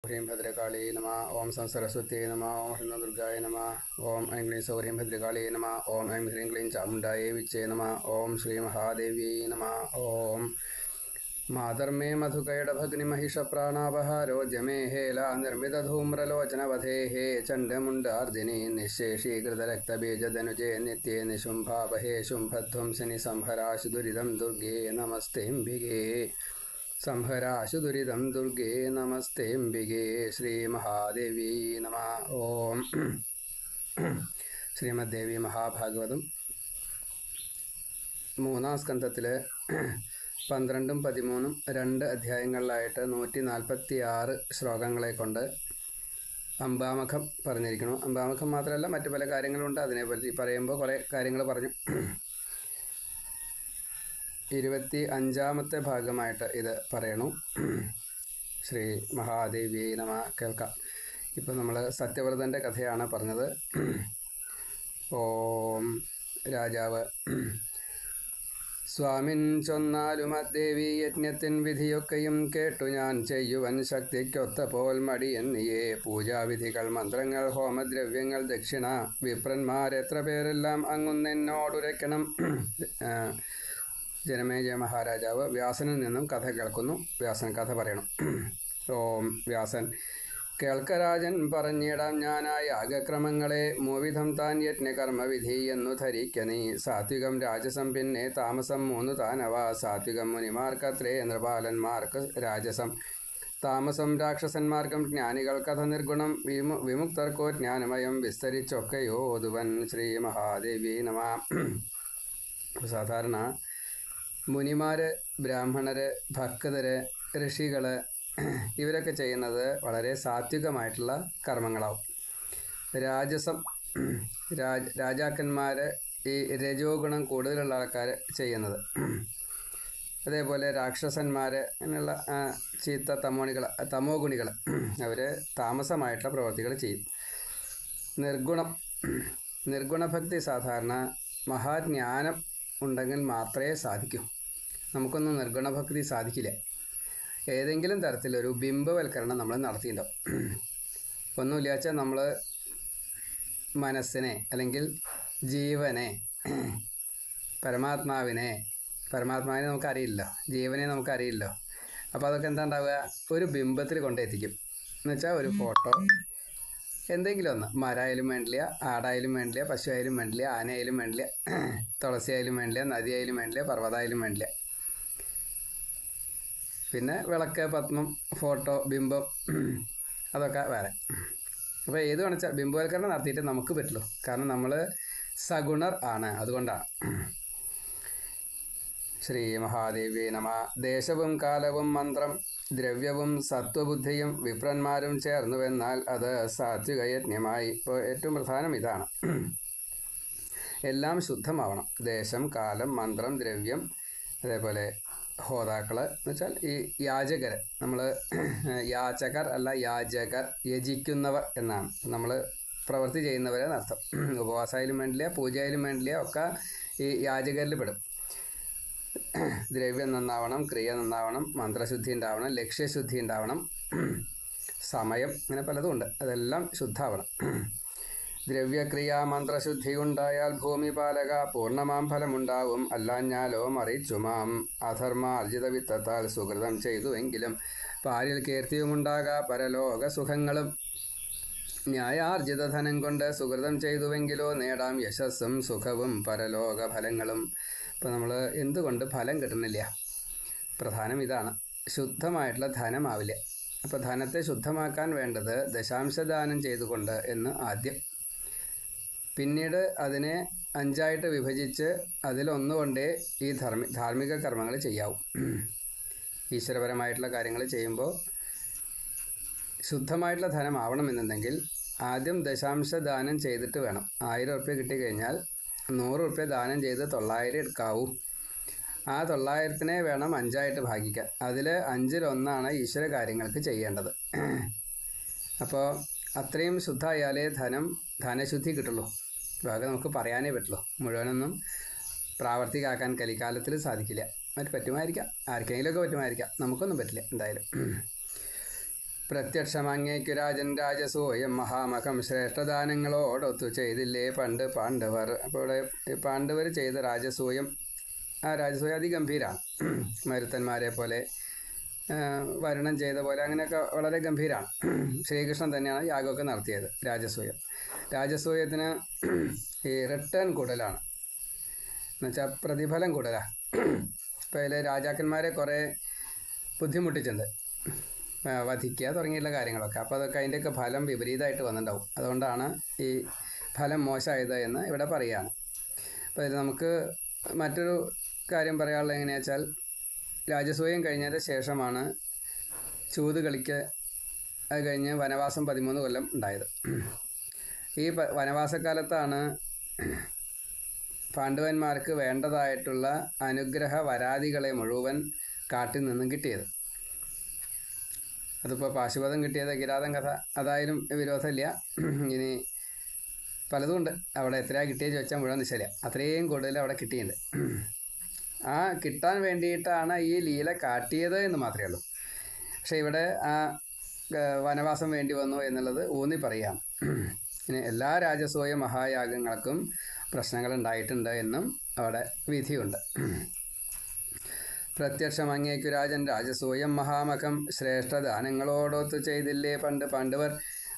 ह्रीं भद्रकाली नमः। ओम संसरस्वत्यै नमः। ओम ह्रीं दुर्गाय नमः। ओम ऐं क्लीं सौरीं भद्रकाली नमः। ओम ऐं ह्रीं क्लीं चामुण्डायै विच्चे नमः। ओम श्री महादेव्यै नमः। ओम मातर्मे मधुकैडभग्निमहिषप्राणापहारो जमे हेला निर्मितधूम्रलोचनवधेः चण्डमुण्डार्दिनी निःशेषीकृतरक्तबीजधनुजे नित्ये निशुम्भापहे शुम्भध्वंसिनि संहराशु दुरिदं दुर्गे नमस्तेऽम्बिके। संहराशु दुरिदं दुर्गे नमस्तेऽम्बिके। ശ്രീമഹാദേവി നമ. ഓം ശ്രീമദ്ദേവി മഹാഭാഗവതം 3-ാം സ്കന്ധത്തിൽ 12ഉം 13ഉം 2 അധ്യായങ്ങളിലായിട്ട് 146 ശ്ലോകങ്ങളെ കൊണ്ട് അംബാമഖം പറഞ്ഞിരിക്കുന്നു. അംബാമഖം മാത്രമല്ല മറ്റു പല കാര്യങ്ങളുണ്ട്. അതിനെപ്പറ്റി പറയുമ്പോൾ കുറേ കാര്യങ്ങൾ പറഞ്ഞു. 25ാമത്തെ ഭാഗമായിട്ട് ഇത് പറയണു. ശ്രീ മഹാദേവി നമ. കേൾക്കാം. ഇപ്പം നമ്മൾ സത്യവ്രതൻ്റെ കഥയാണ് പറഞ്ഞത്. ഓം രാജാവ് സ്വാമിൻ ചൊന്നാലുമദ്ദേവി യജ്ഞത്തിൻ വിധിയൊക്കെയും കേട്ടു ഞാൻ ചെയ്യുവൻ ശക്തിക്കൊത്ത പോൽ മടിയൻ നീയേ. പൂജാവിധികൾ, മന്ത്രങ്ങൾ, ഹോമദ്രവ്യങ്ങൾ, ദക്ഷിണ, വിപ്രന്മാരെത്ര പേരെല്ലാം അങ്ങുന്നെന്നോടുരയ്ക്കണം. ജനമേജയ മഹാരാജാവ് വ്യാസനിൽ നിന്നും കഥ കേൾക്കുന്നു. വ്യാസൻ കഥ പറയണം. ഓം വ്യാസൻ: കേൾക്കരാജൻ പറഞ്ഞിടാം ഞാനായ യാഗക്രമങ്ങളെ മൂവിധം താൻ യജ്ഞകർമ്മവിധി എന്നു ധരിക്ക നീ. സാത്വികം രാജസം പിന്നെ താമസം 3 താനവ. സാത്വികം മുനിമാർക്കത്രേ നൃപാലന്മാർക്ക് രാജസം. താമസം രാക്ഷസന്മാർക്കും ജ്ഞാനികൾ കഥ നിർഗുണം. വിമുക്തർക്കോ ജ്ഞാനമയം വിസ്തരിച്ചൊക്കെയോ ഓതുവൻ. ശ്രീ മഹാദേവി നമ. സാധാരണ മുനിമാര്, ബ്രാഹ്മണര്, ഭക്തര്, ഋഷികൾ ഇവരൊക്കെ ചെയ്യുന്നത് വളരെ സാത്വികമായിട്ടുള്ള കർമ്മങ്ങളാവും. രാജസം രാജാക്കന്മാർ, ഈ രജോ ഗുണം കൂടുതലുള്ള ആൾക്കാർ ചെയ്യുന്നത്. അതേപോലെ രാക്ഷസന്മാർ, അങ്ങനെയുള്ള ചീത്ത തമോ ഗുണികൾ അവർ താമസമായിട്ടുള്ള പ്രവൃത്തികൾ ചെയ്യും. നിർഗുണഭക്തി സാധാരണ മഹാജ്ഞാനം ഉണ്ടെങ്കിൽ മാത്രമേ സാധിക്കൂ. നമുക്കൊന്നും നിർഗുണഭക്തി സാധിക്കില്ല. ഏതെങ്കിലും തരത്തിലൊരു ബിംബവൽക്കരണം നമ്മൾ നടത്തിയിട്ടുണ്ടാവും. ഒന്നുമില്ല വെച്ചാൽ നമ്മൾ മനസ്സിനെ അല്ലെങ്കിൽ ജീവനെ, പരമാത്മാവിനെ നമുക്കറിയില്ലല്ലോ, ജീവനെ നമുക്കറിയില്ലല്ലോ. അപ്പോൾ അതൊക്കെ എന്താ ഉണ്ടാവുക? ഒരു ബിംബത്തിൽ കൊണ്ടെത്തിക്കും. എന്നുവെച്ചാൽ ഒരു ഫോട്ടോ, എന്തെങ്കിലും ഒന്ന്, മരമായാലും വേണ്ടില്ല, ആടായാലും വേണ്ടില്ല, പശുവായാലും വേണ്ടില്ല, ആനയായാലും വേണ്ടില്ല, തുളസിയായാലും വേണ്ടില്ല, നദിയായാലും വേണ്ടില്ല, പർവ്വതമായാലും വേണ്ടില്ല. പിന്നെ വിളക്ക്, പത്മം, ഫോട്ടോ, ബിംബം, അതൊക്കെ വേറെ. അപ്പോൾ ഏത് വേണമെച്ചാൽ ബിംബവൽക്കരണം നടത്തിയിട്ട് നമുക്ക് പറ്റുള്ളൂ. കാരണം നമ്മൾ സഗുണർ ആണ്, അതുകൊണ്ടാണ്. ശ്രീ മഹാദേവി നമ. ദേശവും കാലവും മന്ത്രം ദ്രവ്യവും സത്വബുദ്ധിയും വിപ്രന്മാരും ചേർന്നുവെന്നാൽ അത് സാത്വിക യജ്ഞമായി. ഇപ്പോൾ ഏറ്റവും പ്രധാനം ഇതാണ്. എല്ലാം ശുദ്ധമാവണം. ദേശം, കാലം, മന്ത്രം, ദ്രവ്യം, അതേപോലെ ഹോതാക്കൾ എന്ന് വെച്ചാൽ ഈ യാചകർ. നമ്മൾ യാചകർ അല്ല, യാചകർ, യജിക്കുന്നവർ എന്നാണ്. നമ്മൾ പ്രവൃത്തി ചെയ്യുന്നവരെ എന്നർത്ഥം. ഉപവാസമായാലും വേണ്ടില്ല, പൂജയായാലും വേണ്ടില്ല, ഒക്കെ ഈ യാചകരിൽ പെടും. ദ്രവ്യം നന്നാവണം, ക്രിയ നന്നാവണം, മന്ത്രശുദ്ധി ഉണ്ടാവണം, ലക്ഷ്യശുദ്ധി ഉണ്ടാവണം, സമയം, അങ്ങനെ പലതും ഉണ്ട്. അതെല്ലാം ശുദ്ധാവണം. ദ്രവ്യക്രിയ മന്ത്രശുദ്ധി ഉണ്ടായാൽ ഭൂമിപാലക പൂർണ്ണമാം ഫലമുണ്ടാവും. അല്ലാഞ്ഞാലോ മറിച്ചുമാം. അധർമാർജിത വിത്തത്താൽ സുഹൃതം ചെയ്തുവെങ്കിലും പാരിൽ കീർത്തിയുമുണ്ടാകാ പരലോക സുഖങ്ങളും. ന്യായാർജിത ധനം കൊണ്ട് സുഹൃതം ചെയ്തുവെങ്കിലോ നേടാം യശസ്സും സുഖവും പരലോക ഫലങ്ങളും. ഇപ്പോൾ നമ്മൾ എന്തുകൊണ്ട് ഫലം കിട്ടുന്നില്ല? പ്രധാനം ഇതാണ്. ശുദ്ധമായിട്ടുള്ള ധനമാവില്ല. അപ്പോൾ ധനത്തെ ശുദ്ധമാക്കാൻ വേണ്ടത് ദശാംശദാനം ചെയ്തുകൊണ്ട് എന്ന് ആദ്യം. പിന്നീട് അതിനെ 5ആയിട്ട് വിഭജിച്ച് അതിലൊന്നുകൊണ്ടേ ഈ ധാർമ്മിക കർമ്മങ്ങൾ ചെയ്യാവൂ. ഈശ്വരപരമായിട്ടുള്ള കാര്യങ്ങൾ ചെയ്യുമ്പോൾ ശുദ്ധമായിട്ടുള്ള ധനം ആവണമെന്നുണ്ടെങ്കിൽ ആദ്യം ദശാംശദാനം ചെയ്തിട്ട് വേണം. 1000 ഉറുപ്പ്യ കിട്ടിക്കഴിഞ്ഞാൽ 100 ഉറുപ്പ്യ ദാനം ചെയ്ത് 900 എടുക്കാവൂ. ആ 900നെ വേണം 5ആയിട്ട് ഭാഗിക്കാൻ. അതിൽ 5-1 ഈശ്വര കാര്യങ്ങൾക്ക് ചെയ്യേണ്ടത്. അപ്പോൾ അത്രയും ശുദ്ധമായാലേ ധനശുദ്ധി കിട്ടുള്ളൂ. ബാക്കി നമുക്ക് പറയാനേ പറ്റുള്ളൂ. മുഴുവനൊന്നും പ്രാവർത്തികമാക്കാൻ കലികാലത്തിൽ സാധിക്കില്ല. മറ്റ് പറ്റുമായിരിക്കാം, ആർക്കെങ്കിലുമൊക്കെ പറ്റുമായിരിക്കാം, നമുക്കൊന്നും പറ്റില്ല എന്തായാലും. പ്രത്യക്ഷമങ്ങേക്കു രാജൻ രാജസൂയം മഹാമഖം ശ്രേഷ്ഠദാനങ്ങളോടൊത്തു ചെയ്തില്ലേ പണ്ട് പാണ്ഡവർ. അപ്പോൾ ഇവിടെ പാണ്ഡവർ ചെയ്ത രാജസൂയം, ആ രാജസൂയം അതിഗംഭീരമാണ്. മരുത്തന്മാരെ പോലെ, വരുണം ചെയ്ത പോലെ, അങ്ങനെയൊക്കെ വളരെ ഗംഭീരമാണ്. ശ്രീകൃഷ്ണൻ തന്നെയാണ് യാഗമൊക്കെ നടത്തിയത്. രാജസൂയത്തിന് ഈ റിട്ടേൺ കൂടുതലാണ്, എന്നുവെച്ചാൽ പ്രതിഫലം കൂടുതലാണ്. ഇപ്പോൾ അതിൽ രാജാക്കന്മാരെ കുറേ ബുദ്ധിമുട്ടിച്ചിട്ടുണ്ട്, വധിക്കുക തുടങ്ങിയുള്ള കാര്യങ്ങളൊക്കെ. അപ്പോൾ അതൊക്കെ അതിൻ്റെയൊക്കെ ഫലം വിപരീതമായിട്ട് വന്നിട്ടുണ്ടാവും. അതുകൊണ്ടാണ് ഈ ഫലം മോശമായത് എന്ന് ഇവിടെ പറയുകയാണ്. അപ്പോൾ ഇതിൽ നമുക്ക് മറ്റൊരു കാര്യം പറയാനുള്ളത് എങ്ങനെയാണെന്ന് വെച്ചാൽ, രാജസൂയം കഴിഞ്ഞതിന് ശേഷമാണ് ചൂത് കളിക്ക്, അത് കഴിഞ്ഞ് വനവാസം 13 കൊല്ലം ഉണ്ടായത്. ഈ വനവാസക്കാലത്താണ് പാണ്ഡവന്മാർക്ക് വേണ്ടതായിട്ടുള്ള അനുഗ്രഹ വരാദികളെ മുഴുവൻ കാട്ടിൽ നിന്നും കിട്ടിയത്. അതിപ്പോൾ പാശുപതം കിട്ടിയത്, കിരാതം കഥ, അതായാലും വിരോധമില്ല. ഇനി പലതുമുണ്ട്. അവിടെ എത്രയാണ് കിട്ടിയെന്ന് ചോദിച്ചാൽ മുഴുവൻ നിശ്ചയില്ല, അത്രയും കൂടുതൽ അവിടെ കിട്ടിയിട്ടുണ്ട്. ആ കിട്ടാൻ വേണ്ടിയിട്ടാണ് ഈ ലീല കാട്ടിയത് എന്ന് മാത്രമേ ഉള്ളൂ. പക്ഷേ ഇവിടെ ആ വനവാസം വേണ്ടി വന്നു എന്നുള്ളത് ഊന്നി പറയാം. ഇനി എല്ലാ രാജസൂയ മഹായാഗങ്ങൾക്കും പ്രശ്നങ്ങൾ ഉണ്ടായിട്ടുണ്ട് എന്നും അവിടെ വിധിയുണ്ട്. പ്രത്യക്ഷം അങ്ങേക്കു രാജൻ രാജസൂയം മഹാമഖം ശ്രേഷ്ഠദാനങ്ങളോടൊത്തു ചെയ്തില്ലേ പണ്ട് പാണ്ഡവർ.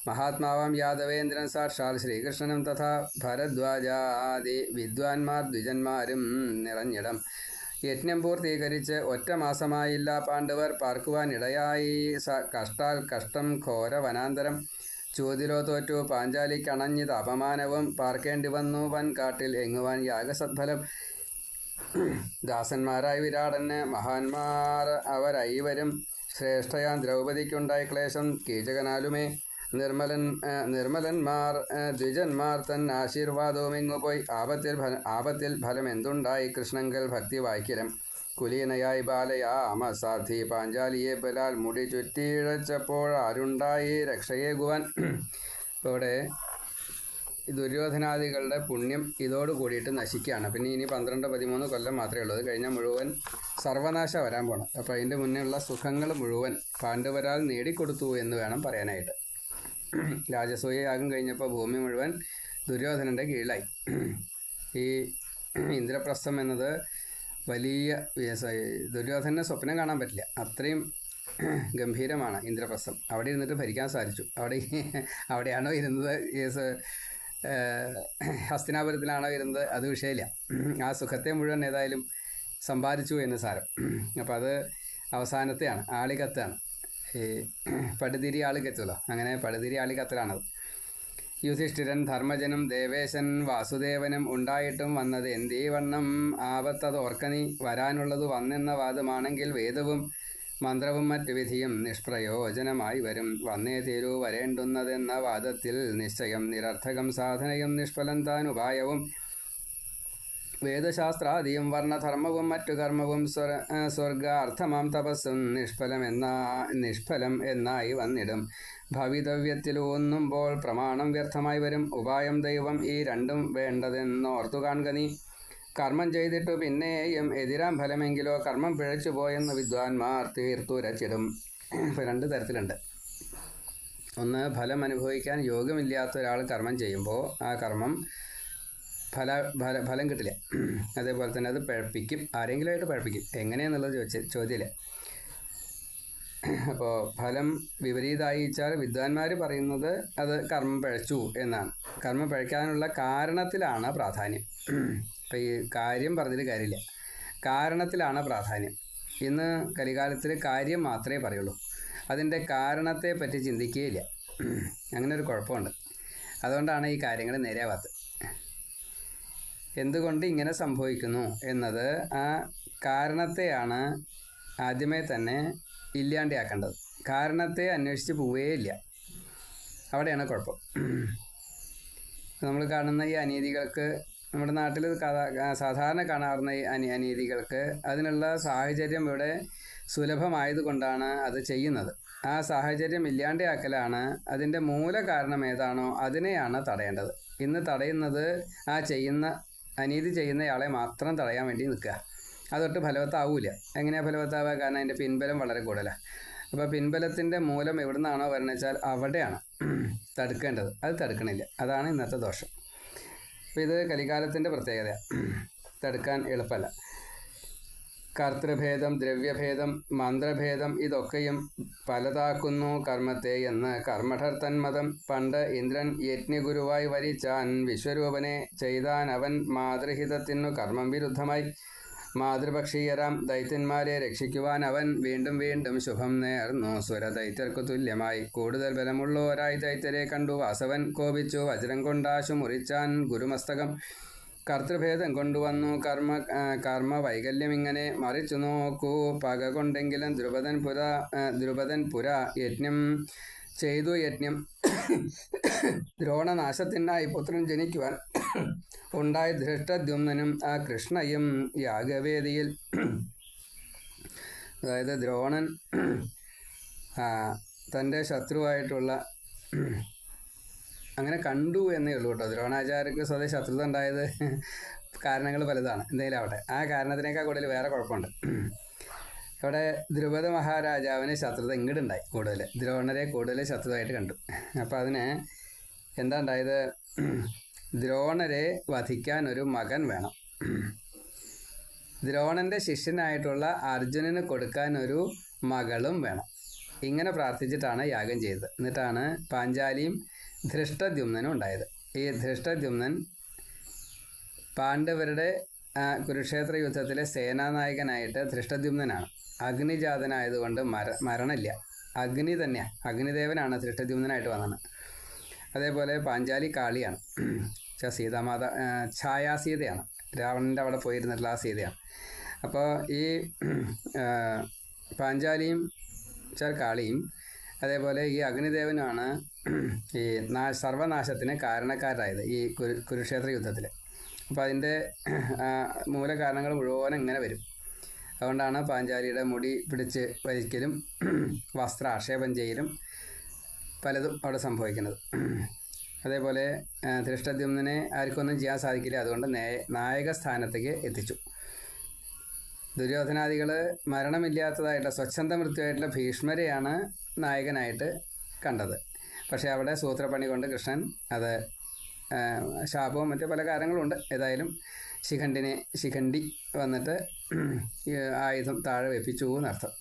മഹാത്മാവാം യാദവേന്ദ്രൻ സാക്ഷാൽ ശ്രീകൃഷ്ണനും തഥാ ഭരദ്വാജാദി വിദ്വാൻമാർ ദ്വിജന്മാരും നിറഞ്ഞിടം. യജ്ഞം പൂർത്തീകരിച്ച് ഒറ്റ മാസമായില്ല പാണ്ഡവർ പാർക്കുവാനിടയായി. കഷ്ടാൽ കഷ്ടം ഘോര വനാന്തരം. ചൂതിലോ തോറ്റു പാഞ്ചാലിക്കണഞ്ഞിത് അപമാനവും. പാർക്കേണ്ടി വന്നു വൻ കാട്ടിൽ എങ്ങുവാൻ യാഗസത്ഫലം. ദാസന്മാരായ വിരാടന് മഹാന്മാർ അവരൈവരും. ശ്രേഷ്ഠയാൻ ദ്രൗപദിക്കുണ്ടായി ക്ലേശം കീചകനാലുമേ. നിർമ്മലന്മാർ ദ്വിജന്മാർ തൻ ആശീർവാദവുമിങ്ങുപോയി. ആപത്തിൽ ഫലം എന്തുണ്ടായി കൃഷ്ണങ്കൽ ഭക്തി വായ്ക്കരം. കുലീനയായി ബാലയാമസാധി പാഞ്ചാലിയെ ബലാൽ മുടി ചുറ്റിയിഴച്ചപ്പോൾ ആരുണ്ടായി രക്ഷയേകുവാൻ. ഇവിടെ ദുര്യോധനാദികളുടെ പുണ്യം ഇതോട് കൂടിയിട്ട് നശിക്കുകയാണ്. പിന്നെ ഇനി 12-13 കൊല്ലം മാത്രമേ ഉള്ളൂ. അത് കഴിഞ്ഞാൽ മുഴുവൻ സർവനാശം വരാൻ പോകണം. അപ്പോൾ അതിൻ്റെ മുന്നേയുള്ള സുഖങ്ങൾ മുഴുവൻ പാണ്ഡവരാൽ നേടിക്കൊടുത്തു എന്ന് വേണം പറയാനായിട്ട്. രാജസൂയ യാഗം കഴിഞ്ഞപ്പോൾ ഭൂമി മുഴുവൻ ദുര്യോധനൻ്റെ കീഴിലായി. ഈ ഇന്ദ്രപ്രസ്ഥം എന്നത് വലിയ ദുര്യോധനന് സ്വപ്നം കാണാൻ പറ്റില്ല, അത്രയും ഗംഭീരമാണ് ഇന്ദ്രപ്രസ്ഥം. അവിടെ ഇരുന്നിട്ട് ഭരിക്കാൻ സാധിച്ചു. അവിടെയാണോ ഇരുന്നത്, ഹസ്തിനാപുരത്തിലാണോ ഇരുന്നത്, അത് വിഷയമില്ല. ആ സുഖത്തെ മുഴുവൻ ഏതായാലും സമ്പാദിച്ചു എന്ന് സാരം. അപ്പം അത് അവസാനത്തെയാണ്, ആളിക്കത്താണ്. ഈ പടുതിരി ആളിക്കത്തുമല്ലോ, അങ്ങനെ പടുതിരി ആളിക്കത്തലാണത്. യുധിഷ്ഠിരൻ ധർമ്മജനും ദേവേശൻ വാസുദേവനും ഉണ്ടായിട്ടും വന്നത് എന്തീ വണ്ണം. ആപത്തത് ഓർക്കനീ. വരാനുള്ളത് വന്നെന്ന വാദമാണെങ്കിൽ വേദവും മന്ത്രവും മറ്റു വിധിയും നിഷ്പ്രയോജനമായി വരും. വന്നേ തീരൂ വരേണ്ടുന്നതെന്ന വാദത്തിൽ നിശ്ചയം. നിരർത്ഥകം സാധനയും നിഷ്ഫലം താൻ ഉപായവും. വേദശാസ്ത്രാദിയും വർണ്ണധർമ്മവും മറ്റു കർമ്മവും സ്വർഗാർത്ഥമാം തപസ്സും നിഷ്ഫലം എന്നായി വന്നിടും. ഭവിതവ്യത്തിലൂന്നുമ്പോൾ പ്രമാണം വ്യർത്ഥമായി വരും. ഉപായം ദൈവം ഈ രണ്ടും വേണ്ടതെന്നോർത്തു കാണുക നീ. കർമ്മം ചെയ്തിട്ടു പിന്നെയും എതിരാം ഫലമെങ്കിലോ കർമ്മം പിഴച്ചു പോയെന്ന് വിദ്വാൻമാർ തീർത്തുരച്ചിടും. ഇപ്പോൾ 2 തരത്തിലുണ്ട്. ഒന്ന്, ഫലം അനുഭവിക്കാൻ യോഗ്യമില്ലാത്ത ഒരാൾ കർമ്മം ചെയ്യുമ്പോൾ ആ കർമ്മം ഫലം കിട്ടില്ല. അതേപോലെ തന്നെ അത് പഴപ്പിക്കും, ആരെങ്കിലുമായിട്ട് പഴപ്പിക്കും. എങ്ങനെയാണെന്നുള്ളത് ചോദ്യമില്ല. അപ്പോൾ ഫലം വിപരീതമായിച്ചാൽ വിദ്വാൻമാർ പറയുന്നത് അത് കർമ്മം പഴച്ചു എന്നാണ്. കർമ്മം പഴയ്ക്കാനുള്ള കാരണത്തിലാണ് പ്രാധാന്യം. അപ്പോൾ ഈ കാര്യം പറഞ്ഞിട്ട് കാര്യമില്ല, കാരണത്തിലാണ് പ്രാധാന്യം. ഇന്ന് കലികാലത്തിൽ കാര്യം മാത്രമേ പറയുള്ളൂ, അതിൻ്റെ കാരണത്തെ പറ്റി ചിന്തിക്കുകയില്ല. അങ്ങനെ ഒരു കുഴപ്പമുണ്ട്. അതുകൊണ്ടാണ് ഈ കാര്യങ്ങൾ നേരെയാവാത്തത്. എന്തുകൊണ്ട് ഇങ്ങനെ സംഭവിക്കുന്നു എന്നത് ആ കാരണത്തെയാണ് ആദ്യമേ തന്നെ ഇല്ലാണ്ടാക്കേണ്ടത്. കാരണത്തെ അന്വേഷിച്ച് പോവുകയില്ല, അവിടെയാണ് കുഴപ്പം. നമ്മൾ കാണുന്ന ഈ അനീതികൾക്ക്, നമ്മുടെ നാട്ടിൽ സാധാരണ കാണാറുന്ന ഈ അനീതികൾക്ക് അതിനുള്ള സാഹചര്യം ഇവിടെ സുലഭമായതുകൊണ്ടാണ് അത് ചെയ്യുന്നത്. ആ സാഹചര്യം ഇല്ലാണ്ടാക്കലാണ് അതിൻ്റെ മൂല കാരണം ഏതാണോ അതിനെയാണ് തടയേണ്ടത്. ഇന്ന് തടയുന്നത് ആ അനീതി ചെയ്യുന്നയാളെ മാത്രം തടയാൻ വേണ്ടി നിൽക്കുക. അതൊട്ട് ഫലവത്താവില്ല. എങ്ങനെയാണ് ഫലവത്താവുക? കാരണം അതിൻ്റെ പിൻബലം വളരെ കൂടുതലാണ്. അപ്പോൾ പിൻബലത്തിൻ്റെ മൂലം എവിടെ നിന്നാണോ വരണമെന്ന് വെച്ചാൽ അവിടെയാണ് തടുക്കേണ്ടത്. അത് തടുക്കണില്ല. അതാണ് ഇന്നത്തെ ദോഷം. അപ്പോൾ ഇത് കലികാലത്തിൻ്റെ പ്രത്യേകതയാണ്. തടുക്കാൻ എളുപ്പമല്ല. കർത്തൃഭേദം, ദ്രവ്യഭേദം, മന്ത്രഭേദം ഇതൊക്കെയും പലതാക്കുന്നു കർമ്മത്തെ എന്ന് കർമ്മഠർ തന്മതം. പണ്ട് ഇന്ദ്രൻ യജ്ഞഗുരുവായി വരിച്ചാൻ വിശ്വരൂപനെ ചെയ്താൻ അവൻ മാതൃഹിതത്തിനു കർമ്മം വിരുദ്ധമായി. മാതൃപക്ഷീയരാം ദൈത്യന്മാരെ രക്ഷിക്കുവാൻ അവൻ വീണ്ടും വീണ്ടും ശുഭം നേർന്നു സ്വരദൈത്യർക്കു തുല്യമായി. കൂടുതൽ ബലമുള്ളവരായി ദൈത്യരെ കണ്ടു വാസവൻ കോപിച്ചു വജ്രം കൊണ്ടാശു മുറിച്ചാൻ ഗുരുമസ്തകം. കർത്തൃഭേദം കൊണ്ടുവന്നു കർമ്മ വൈകല്യമിങ്ങനെ മറിച്ചു നോക്കൂ. പക കൊണ്ടെങ്കിലും ദ്രുപദൻ പുര യജ്ഞം ചെയ്തു. യജ്ഞം ദ്രോണനാശത്തിനായി പുത്രൻ ജനിക്കുവാൻ ഉണ്ടായി. ധൃഷ്ടദ്യുമ്നനും ആ കൃഷ്ണയും യാഗവേദിയിൽ, അതായത് ദ്രോണൻ തൻ്റെ ശത്രുവായിട്ടുള്ള അങ്ങനെ കണ്ടു എന്നേ ഉള്ളൂ കേട്ടോ. ദ്രോണാചാര്യർക്ക് സ്വതേ ശത്രുത ഉണ്ടായത് കാരണങ്ങൾ പലതാണ്. എന്തെങ്കിലും ആവട്ടെ, ആ കാരണത്തിനേക്കാൾ കൂടുതൽ വേറെ കുഴപ്പമുണ്ട്. ഇവിടെ ദ്രുപദ മഹാരാജാവിന് ശത്രുത ഇങ്ങോട്ടുണ്ടായി കൂടുതൽ, ദ്രോണരെ കൂടുതൽ ശത്രുവായിട്ട് കണ്ടു. അപ്പോൾ അതിന് എന്താ ഉണ്ടായത്? ദ്രോണരെ വധിക്കാൻ ഒരു മകൻ വേണം. ദ്രോണൻ്റെ ശിഷ്യനായിട്ടുള്ള അർജുനന് കൊടുക്കാൻ ഒരു മകളും വേണം. ഇങ്ങനെ പ്രാർത്ഥിച്ചിട്ടാണ് യാഗം ചെയ്തത്. എന്നിട്ടാണ് പാഞ്ചാലിയും ധൃഷ്ടദ്യുമ്നനും ഉണ്ടായത്. ഈ ധൃഷ്ടദ്യുമ്നൻ പാണ്ഡവരുടെ കുരുക്ഷേത്ര യുദ്ധത്തിലെ സേനാനായകനായിട്ട് ധൃഷ്ടദ്യുമ്നനാണ്. അഗ്നിജാതനായതുകൊണ്ട് മരണമില്ല, അഗ്നി തന്നെയാണ്, അഗ്നിദേവനാണ് ധൃഷ്ടദ്യുമ്നായിട്ട് വന്നത്. അതേപോലെ പാഞ്ചാലി കാളിയാണ്, സീതാമാത ഛായാസീതയാണ്, രാവണൻ്റെ അവിടെ പോയിരുന്നിട്ടുള്ള ആ സീതയാണ്. അപ്പോൾ ഈ പാഞ്ചാലിയും കാളിയും അതേപോലെ ഈ അഗ്നിദേവനാണ് ഈ സർവനാശത്തിന് കാരണക്കാരായത് ഈ കുരുക്ഷേത്ര യുദ്ധത്തിൽ. അപ്പോൾ അതിൻ്റെ മൂലകാരണങ്ങൾ മുഴുവനും ഇങ്ങനെ വരും. അതുകൊണ്ടാണ് പാഞ്ചാലിയുടെ മുടി പിടിച്ച് വലിക്കലും വസ്ത്രാക്ഷേപം ചെയ്യലും പലതും അവിടെ സംഭവിക്കുന്നത്. അതേപോലെ ധൃഷ്ടദ്യുമ്നനെ ആർക്കൊന്നും ചെയ്യാൻ സാധിക്കില്ല, അതുകൊണ്ട് നായക സ്ഥാനത്തേക്ക് എത്തിച്ചു. ദുര്യോധനാദികൾ മരണമില്ലാത്തതായിട്ടുള്ള സ്വച്ഛന്ത മൃത്യുവായിട്ടുള്ള ഭീഷ്മരെയാണ് നായകനായിട്ട് കണ്ടത്. പക്ഷേ അവിടെ സൂത്രപ്പണി കൊണ്ട് കൃഷ്ണൻ അത് ശാപവും മറ്റു പല കാര്യങ്ങളുണ്ട്. ഏതായാലും ശിഖണ്ഡി വന്നിട്ട് ആയുധം താഴെ വെപ്പിച്ചു എന്നർത്ഥം.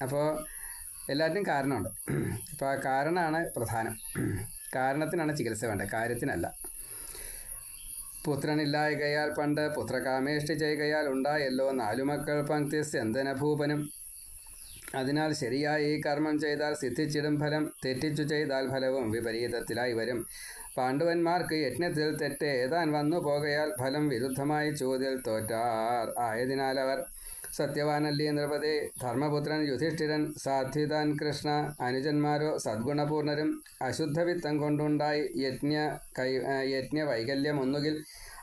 അപ്പോൾ എല്ലാറ്റിനും കാരണമുണ്ട്. അപ്പോൾ ആ കാരണമാണ് പ്രധാനം. കാരണത്തിനാണ് ചികിത്സ വേണ്ടത്, കാര്യത്തിനല്ല. പുത്രനില്ലായകയാൽ പണ്ട് പുത്രകാമേഷ്ടി ചെയ്യുകയാൽ ഉണ്ടായല്ലോ 4 മക്കൾ പങ്ക്തി സ്യന്തനഭൂപനും. അതിനാൽ ശരിയായി ഈ കർമ്മം ചെയ്താൽ സിദ്ധിച്ചിടും ഫലം, തെറ്റിച്ചു ചെയ്താൽ ഫലവും വിപരീതത്തിലായി വരും. പാണ്ഡവന്മാർക്ക് യജ്ഞത്തിൽ തെറ്റ് ഏതാൻ വന്നു പോകയാൽ ഫലം വിരുദ്ധമായി ചോദ്യൽ തോറ്റാർ ആയതിനാൽ അവർ സത്യവാനല്ലേ നൃപതേ. ധർമ്മപുത്രൻ യുധിഷ്ഠിരൻ സാധ്വിതാൻ കൃഷ്ണ അനുജന്മാരോ സദ്ഗുണപൂർണരും അശുദ്ധവിത്തം കൊണ്ടുണ്ടായി യജ്ഞ വൈകല്യം ഒന്നുകിൽ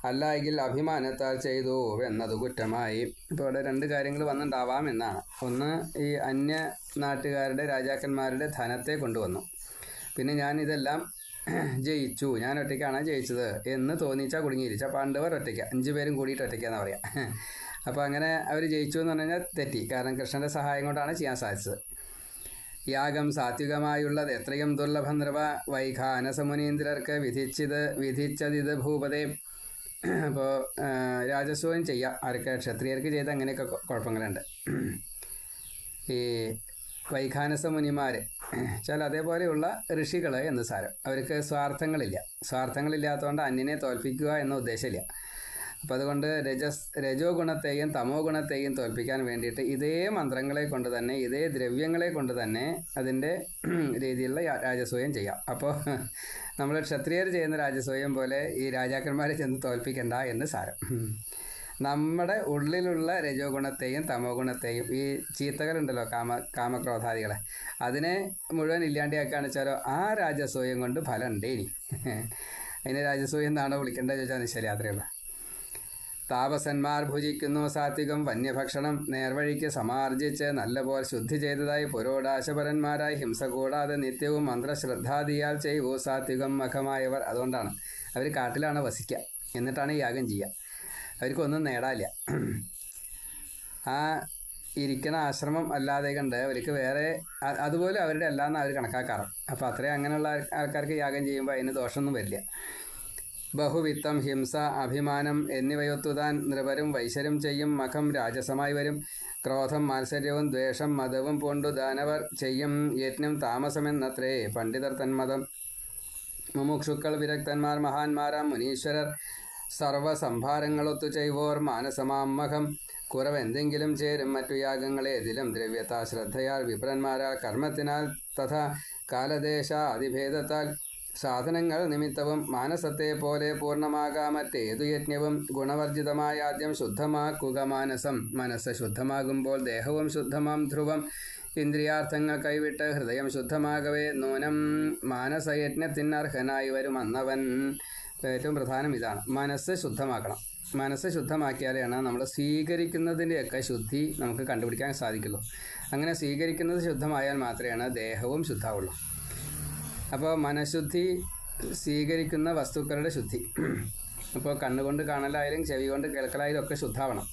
അല്ലായെങ്കിൽ അഭിമാനത്താൽ ചെയ്തു എന്നതു കുറ്റമായി. ഇപ്പോൾ ഇവിടെ 2 കാര്യങ്ങൾ വന്നിട്ടുണ്ടാവാം എന്നാണ്. ഒന്ന്, ഈ അന്യ നാട്ടുകാരുടെ രാജാക്കന്മാരുടെ ധനത്തെ കൊണ്ടുവന്നു. പിന്നെ ഞാൻ ഇതെല്ലാം ജയിച്ചു, ഞാൻ ഒറ്റയ്ക്കാണ് ജയിച്ചത് എന്ന് തോന്നിച്ചാൽ കുടുങ്ങിയിരിച്ച പാണ്ഡവർ ഒറ്റയ്ക്ക, 5 പേരും കൂടിയിട്ട് ഒറ്റയ്ക്കാന്ന് പറയാം. അപ്പോൾ അങ്ങനെ അവർ ജയിച്ചു എന്ന് പറഞ്ഞു കഴിഞ്ഞാൽ തെറ്റി. കാരണം കൃഷ്ണൻ്റെ സഹായം കൊണ്ടാണ് ചെയ്യാൻ സാധിച്ചത്. യാഗം സാത്വികമായുള്ളത് എത്രയും ദുർലഭം നൃപ. വൈഖാനസമുനീന്ദ്രർക്ക് വിധിച്ചതിത് ഭൂപതേ. അപ്പോൾ രാജസൂയം ചെയ്യാം, ആർക്ക് ക്ഷത്രിയർക്ക് ചെയ്ത് അങ്ങനെയൊക്കെ കുഴപ്പങ്ങളുണ്ട്. ഈ വൈഖാനസ മുനിമാർ വെച്ചാൽ അതേപോലെയുള്ള ഋഷികൾ എന്ന് സാരം. അവർക്ക് സ്വാർത്ഥങ്ങളില്ലാത്തതുകൊണ്ട് അന്യനെ തോൽപ്പിക്കുക എന്ന ഉദ്ദേശമില്ല. അപ്പോൾ അതുകൊണ്ട് രജോ ഗുണത്തെയും തമോ ഗുണത്തെയും തോൽപ്പിക്കാൻ വേണ്ടിയിട്ട് ഇതേ മന്ത്രങ്ങളെ കൊണ്ട് തന്നെ, ഇതേ ദ്രവ്യങ്ങളെ കൊണ്ട് തന്നെ അതിൻ്റെ രീതിയിലുള്ള രാജസൂയം ചെയ്യാം. അപ്പോൾ നമ്മൾ ക്ഷത്രിയർ ചെയ്യുന്ന രാജസൂയം പോലെ ഈ രാജാക്കന്മാരെ ചെന്ന് തോൽപ്പിക്കണ്ട എന്ന് സാരം. നമ്മുടെ ഉള്ളിലുള്ള രജോ ഗുണത്തെയും തമോ ഗുണത്തെയും, ഈ ചീത്തകളുണ്ടല്ലോ കാമക്രോധാദികളെ, അതിനെ മുഴുവൻ ഇല്ലാണ്ടിയാക്കുകയാണ് വെച്ചാലോ ആ രാജസൂയം കൊണ്ട് ഫലം ഉണ്ട്. ഇനി അതിനെ രാജസൂയം എന്നാണോ വിളിക്കേണ്ടത് ചോദിച്ചാൽ ശരി, അത്രയേ ഉള്ളൂ. താപസന്മാർ ഭുജിക്കുന്നു സാത്വികം വന്യഭക്ഷണം, നേർവഴിക്ക് സമാർജിച്ച് നല്ലപോലെ ശുദ്ധി ചെയ്തതായി പുരോടാശപരന്മാരായി ഹിംസ കൂടാതെ നിത്യവും മന്ത്രശ്രദ്ധാദിയാൽ ചെയ്യൂ സാത്വികം മഖമായവർ. അതുകൊണ്ടാണ് അവർ കാട്ടിലാണ് വസിക്കുക, എന്നിട്ടാണ് യാഗം ചെയ്യുക. അവർക്കൊന്നും നേടാനില്ല. ആ ഇരിക്കണ ആശ്രമം അല്ലാതെ കണ്ട് അവർക്ക് വേറെ അതുപോലെ അവരുടെ അല്ലാന്ന് അവർ കണക്കാക്കാറ്. അപ്പോൾ അത്രയും അങ്ങനെയുള്ള ആൾക്കാർക്ക് യാഗം ചെയ്യുമ്പോൾ അതിന് ദോഷമൊന്നും വരില്ല. ബഹുവിത്തം, ഹിംസ, അഭിമാനം എന്നിവയൊത്തുതാൻ നൃപരും വൈശ്യരും ചെയ്യും മഖം രാജസമായി വരും. ക്രോധം, മാത്സര്യവും ദ്വേഷം, മതവും പൂണ്ടു ദാനവർ ചെയ്യും യജ്ഞം താമസമെന്നത്രേ പണ്ഡിതർ തന്മതം. മുമുക്ഷുക്കൾ, വിരക്തന്മാർ, മഹാന്മാരാം മുനീശ്വരർ സർവസംഭാരങ്ങളൊത്തു ചെയ്വോർ മാനസമാമഖം. കുറവെന്തെങ്കിലും ചേരും മറ്റു യാഗങ്ങളേതിലും ദ്രവ്യത്താ ശ്രദ്ധയാൽ വിപ്രന്മാരാൽ കർമ്മത്തിനാൽ തഥാ കാലദേശ അതിഭേദത്താൽ സാധനങ്ങൾ നിമിത്തവും മാനസത്തെ പോലെ പൂർണ്ണമാകാമറ്റേതു യജ്ഞവും. ഗുണവർജിതമായ ആദ്യം ശുദ്ധമാക്കുക മാനസം. മനസ്സ് ശുദ്ധമാകുമ്പോൾ ദേഹവും ശുദ്ധമാം ധ്രുവം. ഇന്ദ്രിയാർത്ഥങ്ങൾ കൈവിട്ട് ഹൃദയം ശുദ്ധമാകവേ നൂനം മാനസയജ്ഞത്തിനർഹനായി വരും അന്നവൻ. ഏറ്റവും പ്രധാനം ഇതാണ്, മനസ്സ് ശുദ്ധമാക്കണം. മനസ്സ് ശുദ്ധമാക്കിയാലാണ് നമ്മൾ സ്വീകരിക്കുന്നതിൻ്റെയൊക്കെ ശുദ്ധി നമുക്ക് കണ്ടുപിടിക്കാൻ സാധിക്കുള്ളൂ. അങ്ങനെ സ്വീകരിക്കുന്നത് ശുദ്ധമായാൽ മാത്രമേ ദേഹവും ശുദ്ധമാവുള്ളൂ. അപ്പോൾ മനഃശുദ്ധി സ്വീകരിക്കുന്ന വസ്തുക്കളുടെ ശുദ്ധി. അപ്പോൾ കണ്ണുകൊണ്ട് കാണലായാലും ചെവി കൊണ്ട് കേൾക്കലായാലും ഒക്കെ ശുദ്ധാവണം.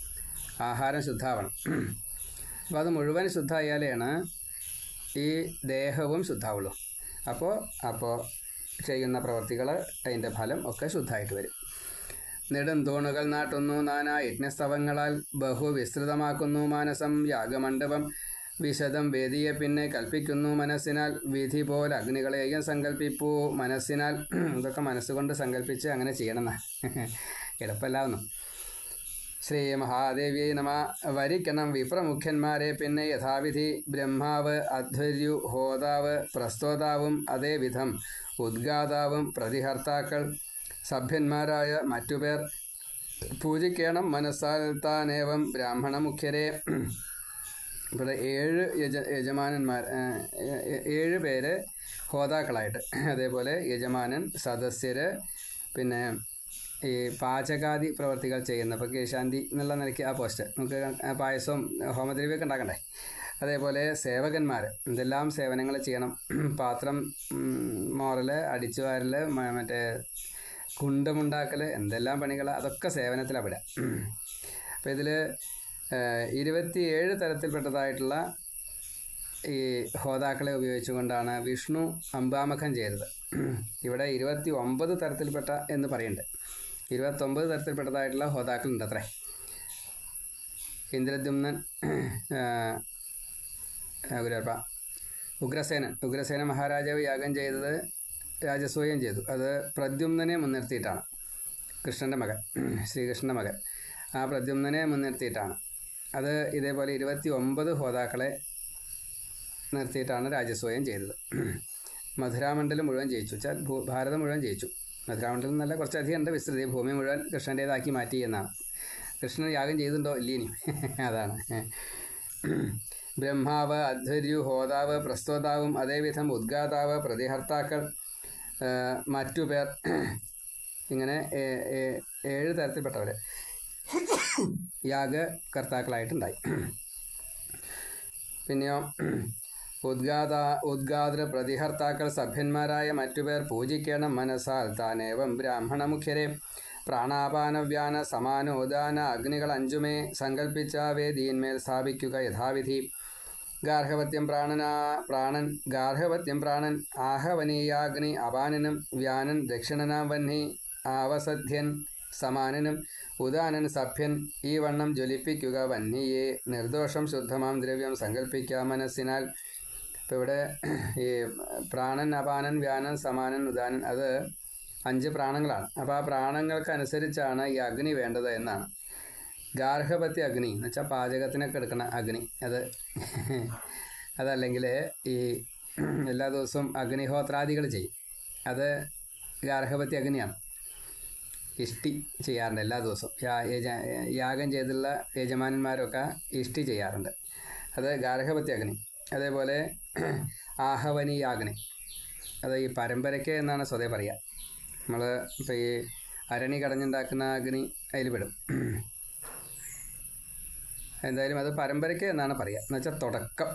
ആഹാരം ശുദ്ധാവണം. അപ്പോൾ അത് മുഴുവൻ ശുദ്ധമായാലാണ് ഈ ദേഹവും ശുദ്ധാവുള്ളൂ. അപ്പോൾ ചെയ്യുന്ന പ്രവൃത്തികൾ അതിൻ്റെ ഫലം ഒക്കെ ശുദ്ധമായിട്ട് വരും. നെടുന്തൂണുകൾ നാട്ടുന്നു നാനാ യജ്ഞസ്തവങ്ങളാൽ ബഹുവിസ്തൃതമാക്കുന്നു മാനസം യാഗമണ്ഡപം. വിശദം വേദിയെ പിന്നെ കൽപ്പിക്കുന്നു മനസ്സിനാൽ. വിധി പോലെ അഗ്നികളെയും സങ്കല്പിപ്പൂ മനസ്സിനാൽ. ഇതൊക്കെ മനസ്സുകൊണ്ട് സങ്കല്പിച്ച് അങ്ങനെ ചെയ്യണമെന്നാ, എളുപ്പമല്ലാവുന്നു. ശ്രീ മഹാദേവിയെ നമ. വരിക്കണം വിപ്രമുഖ്യന്മാരെ പിന്നെ യഥാവിധി. ബ്രഹ്മാവ്, അധ്വർയു, ഹോതാവ്, പ്രസ്തോതാവും അതേവിധം ഉദ്ഗാതാവും പ്രതിഹർത്താക്കൾ സഭ്യന്മാരായ മറ്റുപേർ പൂജിക്കണം മനസ്സാൽ താനേവം ബ്രാഹ്മണ മുഖ്യരെ. ഇവിടെ 7 യജമാനന്മാർ, 7 പേര് ഹോതാക്കളായിട്ട്. അതേപോലെ യജമാനൻ, സദസ്യർ, പിന്നെ ഈ പാചകാദി പ്രവർത്തികൾ ചെയ്യുന്ന, ഇപ്പോൾ കേശാന്തി എന്നുള്ള നിലയ്ക്ക് ആ പോസ്റ്റ് നമുക്ക് പായസവും ഹോമദ്രവ്യമൊക്കെ ഉണ്ടാക്കണ്ടേ. അതേപോലെ സേവകന്മാർ എന്തെല്ലാം സേവനങ്ങൾ ചെയ്യണം. പാത്രം മോറൽ, അടിച്ചു വാരൽ, മറ്റേ കുണ്ടമുണ്ടാക്കൽ, എന്തെല്ലാം പണികൾ, അതൊക്കെ സേവനത്തിലാണ് പെടുക. അപ്പോൾ ഇതിൽ 27 തരത്തിൽപ്പെട്ടതായിട്ടുള്ള ഈ ഹോതാക്കളെ ഉപയോഗിച്ചുകൊണ്ടാണ് വിഷ്ണു അംബാമഖം ചെയ്തത്. ഇവിടെ 29 തരത്തിൽപ്പെട്ട എന്ന് പറയുന്നുണ്ട്. 29 തരത്തിൽപ്പെട്ടതായിട്ടുള്ള ഹോതാക്കളുണ്ട് അത്രേ. ഇന്ദ്രദ്യുമ്നൻ, ഉഗ്രസേന മഹാരാജാവ് യാഗം ചെയ്തത് രാജസൂയം ചെയ്തു. അത് പ്രദ്യുമ്നനെ മുൻനിർത്തിയിട്ടാണ്. കൃഷ്ണൻ്റെ മകൻ, ശ്രീകൃഷ്ണൻ്റെ മകൻ, ആ പ്രദ്യുമ്നനെ മുൻനിർത്തിയിട്ടാണ്. അത് ഇതേപോലെ 29 ഹോതാക്കളെ നിർത്തിയിട്ടാണ് രാജസൂയം ചെയ്തത്. മധുരാമണ്ഡലം മുഴുവൻ ജയിച്ചു വെച്ചാൽ ഭാരതം മുഴുവൻ ജയിച്ചു. മധുരാമണ്ഡലം നല്ല കുറച്ചധികം ഉണ്ട് വിസ്തൃതി. ഭൂമി മുഴുവൻ കൃഷ്ണൻ്റേതാക്കി മാറ്റി എന്നാണ്. കൃഷ്ണൻ യാഗം ചെയ്തിട്ടുണ്ടോ ഇല്ലേനി, അതാണ്. ബ്രഹ്മാവ്, അധ്വർയു, ഹോതാവ്, പ്രസ്തോതാവും അതേവിധം ഉദ്ഗാതാവ്, പ്രതിഹർത്താക്കൾ, മറ്റുപേർ, ഇങ്ങനെ 7 തരത്തിൽപ്പെട്ടവർ യാഗകർത്താക്കളായിട്ടുണ്ടായി. പിന്നെയോ ഉദ്ഗാതൃ പ്രതിഹർത്താക്കൾ സഭ്യന്മാരായ മറ്റുപേർ പൂജിക്കണം മനസ്സാൽ താനേവം ബ്രാഹ്മണ മുഖ്യരെ. പ്രാണാപാനവ്യാന സമാനോദാന അഗ്നികൾ 5 സങ്കൽപ്പിച്ച വേദിയിന്മേൽ സ്ഥാപിക്കുക യഥാവിധി. ഗാർഹവത്യം പ്രാണൻ ആഹവനീയാഗ്നി അപാനനും വ്യാനൻ ദക്ഷിണനാം വഹ്നി ആവസധ്യൻ സമാനനും ഉദാനൻ സഭ്യൻ ഈ വണ്ണം ജ്വലിപ്പിക്കുക വഹ്നിയെ. നിർദോഷം ശുദ്ധമാം ദ്രവ്യം സങ്കല്പിക്കുക മനസ്സിനാൽ. ഇപ്പോൾ ഇവിടെ ഈ പ്രാണൻ, അപാനൻ, വ്യാനൻ, സമാനൻ, ഉദാനൻ, അത് 5 പ്രാണങ്ങളാണ്. അപ്പോൾ ആ പ്രാണങ്ങൾക്കനുസരിച്ചാണ് ഈ അഗ്നി വേണ്ടത് എന്നാണ്. ഗാർഹപത്യ അഗ്നി എന്ന് വെച്ചാൽ പാചകത്തിനൊക്കെ എടുക്കുന്ന അഗ്നി, അതല്ലെങ്കിൽ ഈ എല്ലാ ദിവസവും അഗ്നിഹോത്രാദികൾ ചെയ്യും, അത് ഗാർഹപത്യ അഗ്നിയാണ്. ഇഷ്ടി ചെയ്യാറുണ്ട് എല്ലാ ദിവസവും. യാഗം ചെയ്തുള്ള യജമാനന്മാരൊക്കെ ഇഷ്ടി ചെയ്യാറുണ്ട്, അത് ഗാർഹപത്യ അഗ്നി. അതേപോലെ ആഹവനീയാഗ്നി, അത് ഈ പരമ്പരയ്ക്ക് എന്നാണ് സ്വതേ പറയുക. നമ്മൾ ഇപ്പോൾ ഈ അരണി കടഞ്ഞുണ്ടാക്കുന്ന അഗ്നി അതിൽ പെടും. എന്തായാലും അത് പരമ്പരയ്ക്ക് എന്നാണ് പറയുക, എന്ന് വെച്ചാൽ തുടക്കം.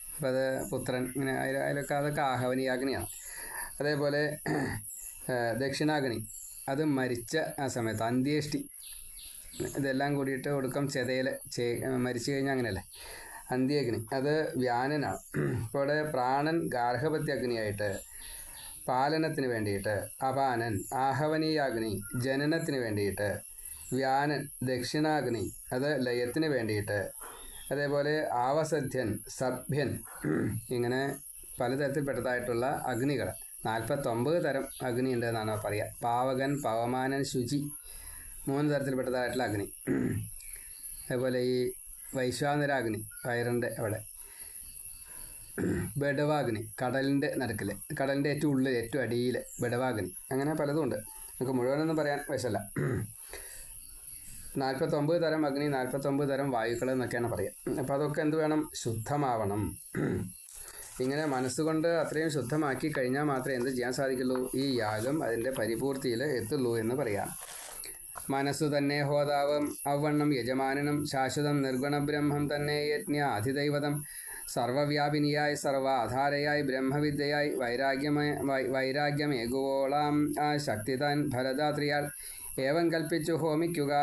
അപ്പം അത് പുത്രൻ, ഇങ്ങനെ അതിലൊക്കെ അതൊക്കെ ആഹവനീയാഗ്നിയാണ്. അതേപോലെ ദക്ഷിണാഗ്നി, അത് മരിച്ച ആ സമയത്ത് അന്ത്യേഷ്ടി, ഇതെല്ലാം കൂടിയിട്ട് ഒടുക്കം ചെതയിൽ മരിച്ചു കഴിഞ്ഞാൽ അങ്ങനെയല്ലേ. അന്ത്യഗ്നി അത് വ്യാനനാണ്. ഇപ്പോൾ ഇവിടെ പ്രാണൻ ഗാർഹപത്യ അഗ്നിയായിട്ട്, പാലനത്തിന് വേണ്ടിയിട്ട് അപാനൻ, ആഹവനീയാഗ്നി ജനനത്തിന് വേണ്ടിയിട്ട്, വ്യാനൻ ദക്ഷിണാഗ്നി അത് ലയത്തിന് വേണ്ടിയിട്ട്, അതേപോലെ ആവസധ്യൻ, സഭ്യൻ, ഇങ്ങനെ പലതരത്തിൽപ്പെട്ടതായിട്ടുള്ള അഗ്നികൾ 49 തരം അഗ്നി ഉണ്ട് എന്നാണ് പറയുക. പാവകൻ, പവമാനൻ, ശുചി 3 തരത്തിൽപ്പെട്ടതായിട്ടുള്ള അഗ്നി. അതേപോലെ ഈ വൈശ്വാനരാഗ്നി വയറിൻ്റെ അവിടെ, ബഡവാഗ്നി കടലിൻ്റെ നടുക്കിൽ, കടലിൻ്റെ ഏറ്റവും ഉള്ളിൽ ഏറ്റവും അടിയിൽ ബഡവാഗ്നി, അങ്ങനെ പലതും ഉണ്ട്. നമുക്ക് മുഴുവനൊന്നും പറയാൻ വശമല്ല. 49 തരം അഗ്നി, 49 തരം വായുക്കൾ എന്നൊക്കെയാണ് പറയുക. അപ്പോൾ അതൊക്കെ എന്ത് വേണം? ശുദ്ധമാവണം. ഇങ്ങനെ മനസ്സുകൊണ്ട് അത്രയും ശുദ്ധമാക്കി കഴിഞ്ഞാൽ മാത്രമേ എന്ത് ചെയ്യാൻ സാധിക്കുള്ളൂ? ഈ യാഗം അതിൻ്റെ പരിപൂർത്തിയിൽ എത്തുള്ളൂ എന്ന് പറയാം. മനസ്സു തന്നെ ഹോതാവും അവണ്ണം യജമാനനും ശാശ്വതം നിർഗുണബ്രഹ്മം തന്നെ യജ്ഞ അധിദൈവതം സർവവ്യാപിനിയായി സർവാധാരയായി ബ്രഹ്മവിദ്യയായി വൈരാഗ്യമേകുവോളാം ആ ശക്തിതാൻ ഫലദാത്രിയാൽ ഏവം കൽപ്പിച്ചു ഹോമിക്കുക